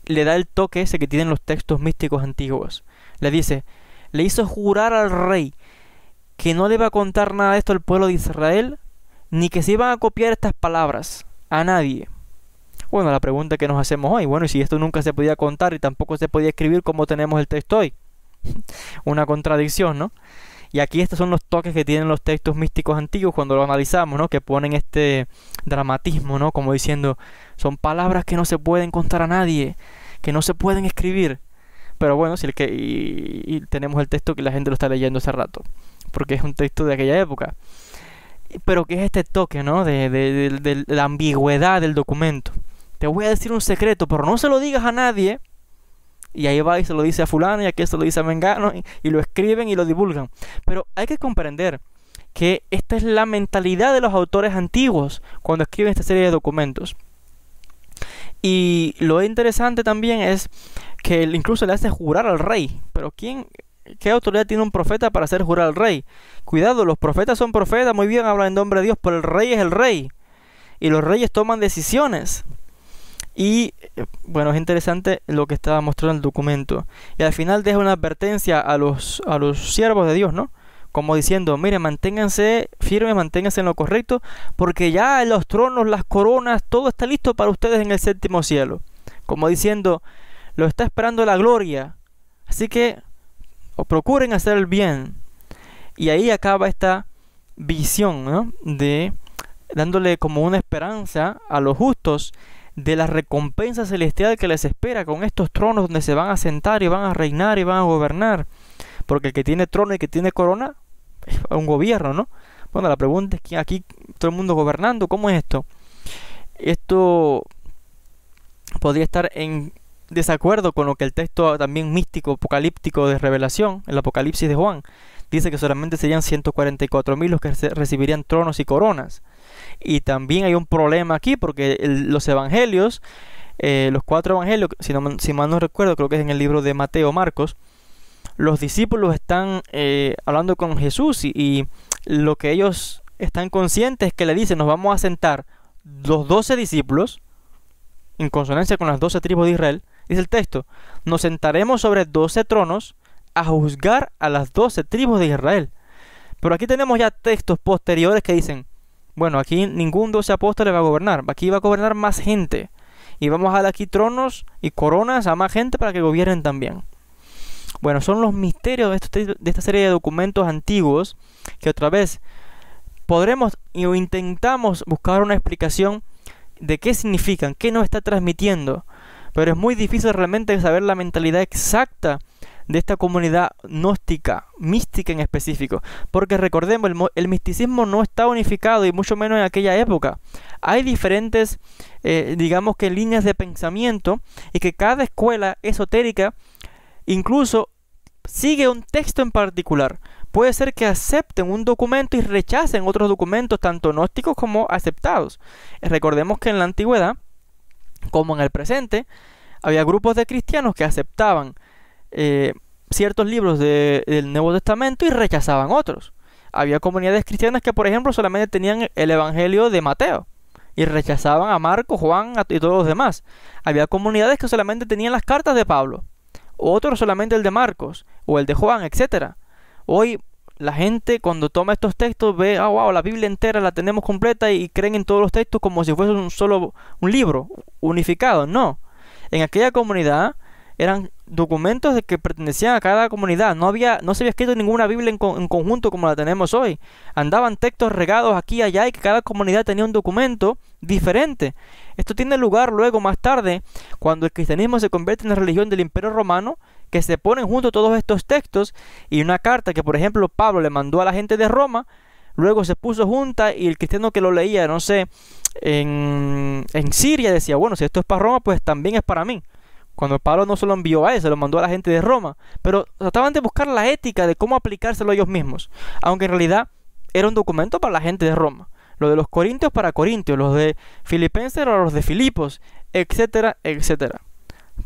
le da el toque ese que tienen los textos místicos antiguos. Le dice, le hizo jurar al rey que no le iba a contar nada de esto al pueblo de Israel, ni que se iban a copiar estas palabras a nadie. Bueno, la pregunta que nos hacemos hoy, bueno, y si esto nunca se podía contar y tampoco se podía escribir, ¿cómo tenemos el texto hoy? Una contradicción, ¿no? Y aquí estos son los toques que tienen los textos místicos antiguos cuando lo analizamos, ¿no? Que ponen este dramatismo, ¿no? Como diciendo, son palabras que no se pueden contar a nadie, que no se pueden escribir. Pero bueno, si y tenemos el texto que la gente lo está leyendo hace rato, porque es un texto de aquella época. Pero que es este toque, ¿no? De la ambigüedad del documento. Te voy a decir un secreto, pero no se lo digas a nadie. Y ahí va y se lo dice a fulano, y aquí se lo dice a mengano, y lo escriben y lo divulgan. Pero hay que comprender que esta es la mentalidad de los autores antiguos cuando escriben esta serie de documentos. Y lo interesante también es que él incluso le hace jurar al rey. Pero ¿qué autoridad tiene un profeta para hacer jurar al rey? Cuidado, los profetas son profetas, muy bien, hablan en nombre de Dios, pero el rey es el rey. Y los reyes toman decisiones. Y bueno, es interesante lo que estaba mostrando el documento. Y al final deja una advertencia a los siervos de Dios, ¿no? Como diciendo, miren, manténganse firmes, manténganse en lo correcto, porque ya los tronos, las coronas, todo está listo para ustedes en el séptimo cielo. Como diciendo, lo está esperando la gloria. Así que procuren hacer el bien. Y ahí acaba esta visión, ¿no? Dándole como una esperanza a los justos de la recompensa celestial que les espera con estos tronos donde se van a sentar y van a reinar y van a gobernar. Porque el que tiene trono y que tiene corona es un gobierno, ¿no? Bueno, la pregunta es que aquí todo el mundo gobernando, ¿cómo es esto? Esto podría estar en desacuerdo con lo que el texto también místico, apocalíptico de Revelación, el Apocalipsis de Juan, dice que solamente serían 144,000 los que recibirían tronos y coronas. Y también hay un problema aquí porque los evangelios, los 4 evangelios, si mal no recuerdo, creo que es en el libro de Mateo, Marcos, los discípulos están hablando con Jesús y lo que ellos están conscientes es que le dicen, nos vamos a sentar los 12 discípulos, en consonancia con las 12 tribus de Israel, dice el texto, nos sentaremos sobre 12 tronos a juzgar a las 12 tribus de Israel. Pero aquí tenemos ya textos posteriores que dicen, bueno, aquí ningún 12 apóstoles va a gobernar, aquí va a gobernar más gente, y vamos a dar aquí tronos y coronas a más gente para que gobiernen también. Bueno, son los misterios de esta serie de documentos antiguos que otra vez podremos o intentamos buscar una explicación de qué significan, qué nos está transmitiendo, pero es muy difícil realmente saber la mentalidad exacta de esta comunidad gnóstica, mística en específico, porque recordemos, el misticismo no está unificado y mucho menos en aquella época. Hay diferentes, digamos que líneas de pensamiento y que cada escuela esotérica incluso sigue un texto en particular. Puede ser que acepten un documento y rechacen otros documentos, tanto gnósticos como aceptados. Recordemos que en la antigüedad, como en el presente, había grupos de cristianos que aceptaban ciertos libros del Nuevo Testamento y rechazaban otros. Había comunidades cristianas que, por ejemplo, solamente tenían el Evangelio de Mateo y rechazaban a Marcos, Juan y todos los demás. Había comunidades que solamente tenían las cartas de Pablo, otros solamente el de Marcos o el de Juan, etcétera. Hoy la gente, cuando toma estos textos, ve, wow, la Biblia entera la tenemos completa, y creen en todos los textos como si fuese un libro unificado. No, en aquella comunidad eran documentos de que pertenecían a cada comunidad. No se había escrito ninguna Biblia en conjunto como la tenemos hoy. Andaban textos regados aquí y allá, y que cada comunidad tenía un documento diferente. Esto tiene lugar luego, más tarde, cuando el cristianismo se convierte en la religión del Imperio Romano, que se ponen juntos todos estos textos, y una carta que, por ejemplo, Pablo le mandó a la gente de Roma, luego se puso junta, y el cristiano que lo leía, no sé, en Siria, decía, bueno, si esto es para Roma, pues también es para mí. Cuando Pablo no se lo envió a él, se lo mandó a la gente de Roma. Pero trataban de buscar la ética de cómo aplicárselo ellos mismos, aunque en realidad era un documento para la gente de Roma. Lo de los corintios para corintios, los de Filipenses para los de Filipos, etcétera, etcétera.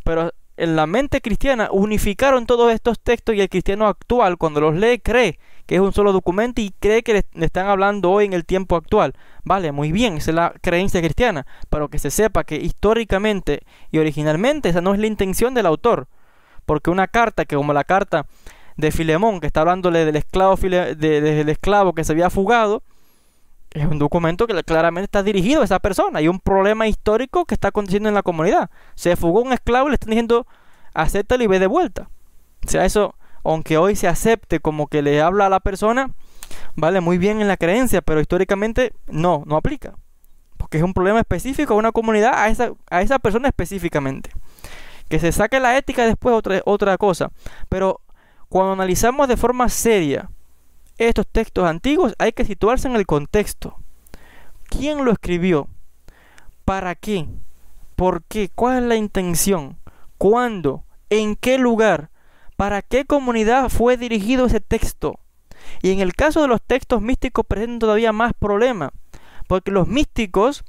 Pero en la mente cristiana unificaron todos estos textos, y el cristiano actual, cuando los lee, cree que es un solo documento y cree que le están hablando hoy en el tiempo actual. Vale, muy bien, esa es la creencia cristiana, pero que se sepa que históricamente y originalmente esa no es la intención del autor, porque una carta que, como la carta de Filemón, que está hablándole del esclavo, del esclavo que se había fugado, es un documento que claramente está dirigido a esa persona. Hay un problema histórico que está aconteciendo en la comunidad. Se fugó un esclavo y le están diciendo, acéptalo y ve de vuelta. O sea, eso, aunque hoy se acepte como que le habla a la persona, vale, muy bien en la creencia, pero históricamente no aplica, porque es un problema específico a una comunidad, a esa persona específicamente. Que se saque la ética después, otra cosa. Pero cuando analizamos de forma seria estos textos antiguos, hay que situarse en el contexto. ¿Quién lo escribió? ¿Para qué? ¿Por qué? ¿Cuál es la intención? ¿Cuándo? ¿En qué lugar? ¿Para qué comunidad fue dirigido ese texto? Y en el caso de los textos místicos presentan todavía más problema, porque los místicos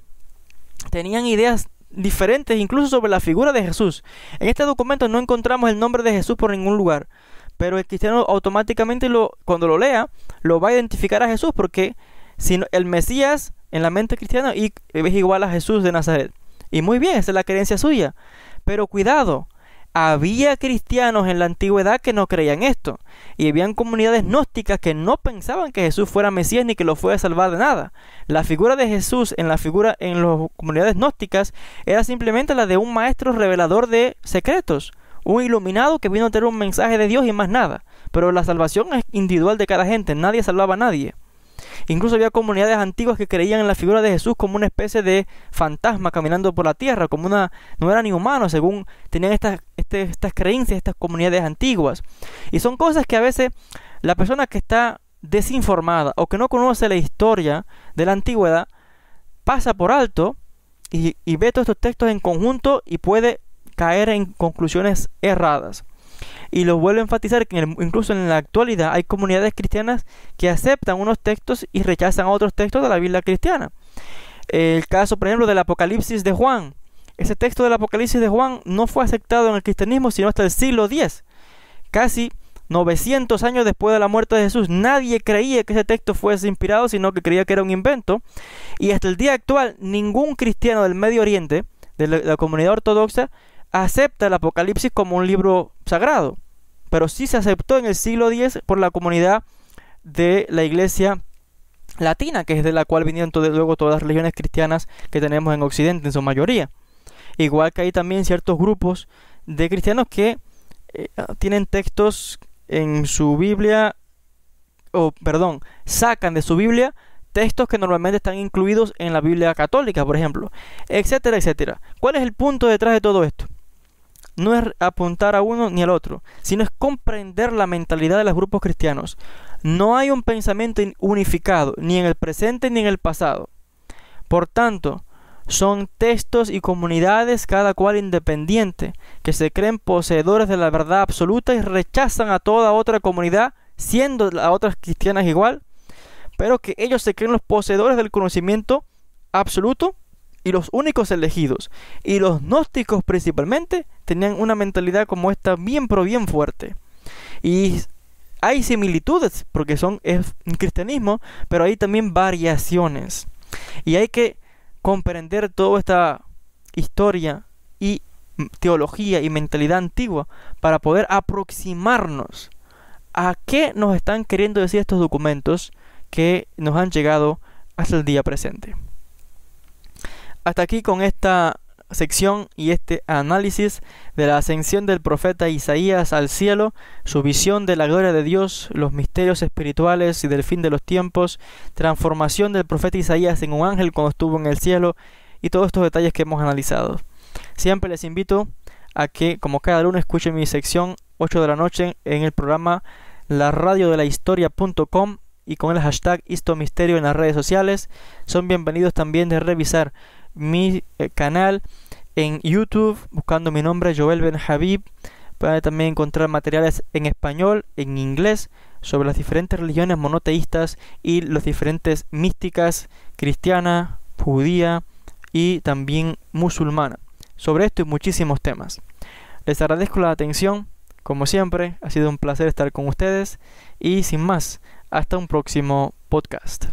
tenían ideas diferentes incluso sobre la figura de Jesús. En este documento no encontramos el nombre de Jesús por ningún lugar, pero el cristiano automáticamente cuando lo lea, lo va a identificar a Jesús, porque si el Mesías en la mente cristiana es igual a Jesús de Nazaret. Y muy bien, esa es la creencia suya. Pero cuidado, había cristianos en la antigüedad que no creían esto, y habían comunidades gnósticas que no pensaban que Jesús fuera Mesías ni que lo fuera a salvar de nada. La figura de Jesús en las comunidades gnósticas era simplemente la de un maestro revelador de secretos, un iluminado que vino a tener un mensaje de Dios y más nada. Pero la salvación es individual de cada gente, nadie salvaba a nadie. Incluso había comunidades antiguas que creían en la figura de Jesús como una especie de fantasma caminando por la tierra, no era ni humano, según tenían estas creencias, estas comunidades antiguas. Y son cosas que a veces la persona que está desinformada o que no conoce la historia de la antigüedad pasa por alto y ve todos estos textos en conjunto y puede caer en conclusiones erradas. Y lo vuelvo a enfatizar que incluso en la actualidad hay comunidades cristianas que aceptan unos textos y rechazan otros textos de la Biblia cristiana. El caso, por ejemplo, del Apocalipsis de Juan. Ese texto del Apocalipsis de Juan no fue aceptado en el cristianismo sino hasta el siglo X. Casi 900 años después de la muerte de Jesús. Nadie creía que ese texto fuese inspirado, sino que creía que era un invento. Y hasta el día actual, ningún cristiano del Medio Oriente, de la comunidad ortodoxa, acepta el Apocalipsis como un libro sagrado, pero sí se aceptó en el siglo X por la comunidad de la iglesia latina, que es de la cual vinieron luego todas las religiones cristianas que tenemos en Occidente en su mayoría. Igual que hay también ciertos grupos de cristianos que tienen textos en su Biblia, sacan de su Biblia textos que normalmente están incluidos en la Biblia católica, por ejemplo, etcétera, etcétera. ¿Cuál es el punto detrás de todo esto? No es apuntar a uno ni al otro, sino es comprender la mentalidad de los grupos cristianos. No hay un pensamiento unificado, ni en el presente ni en el pasado. Por tanto, son textos y comunidades cada cual independiente, que se creen poseedores de la verdad absoluta y rechazan a toda otra comunidad, siendo las otras cristianas igual, pero que ellos se creen los poseedores del conocimiento absoluto y los únicos elegidos. Y los gnósticos principalmente tenían una mentalidad como esta bien fuerte. Y hay similitudes porque es un cristianismo, pero hay también variaciones. Y hay que comprender toda esta historia y teología y mentalidad antigua para poder aproximarnos a qué nos están queriendo decir estos documentos que nos han llegado hasta el día presente. Hasta aquí con esta sección y este análisis de la ascensión del profeta Isaías al cielo, su visión de la gloria de Dios, los misterios espirituales y del fin de los tiempos, transformación del profeta Isaías en un ángel cuando estuvo en el cielo y todos estos detalles que hemos analizado. Siempre les invito a que, como cada lunes, escuchen mi sección 8 de la noche en el programa laradiodelahistoria.com y con el hashtag HistoMisterio en las redes sociales. Son bienvenidos también de revisar mi canal en YouTube buscando mi nombre, Joel Ben Habib. Pueden también encontrar materiales en español, en inglés, sobre las diferentes religiones monoteístas y las diferentes místicas cristiana, judía y también musulmana. Sobre esto y muchísimos temas. Les agradezco la atención. Como siempre, ha sido un placer estar con ustedes y sin más, hasta un próximo podcast.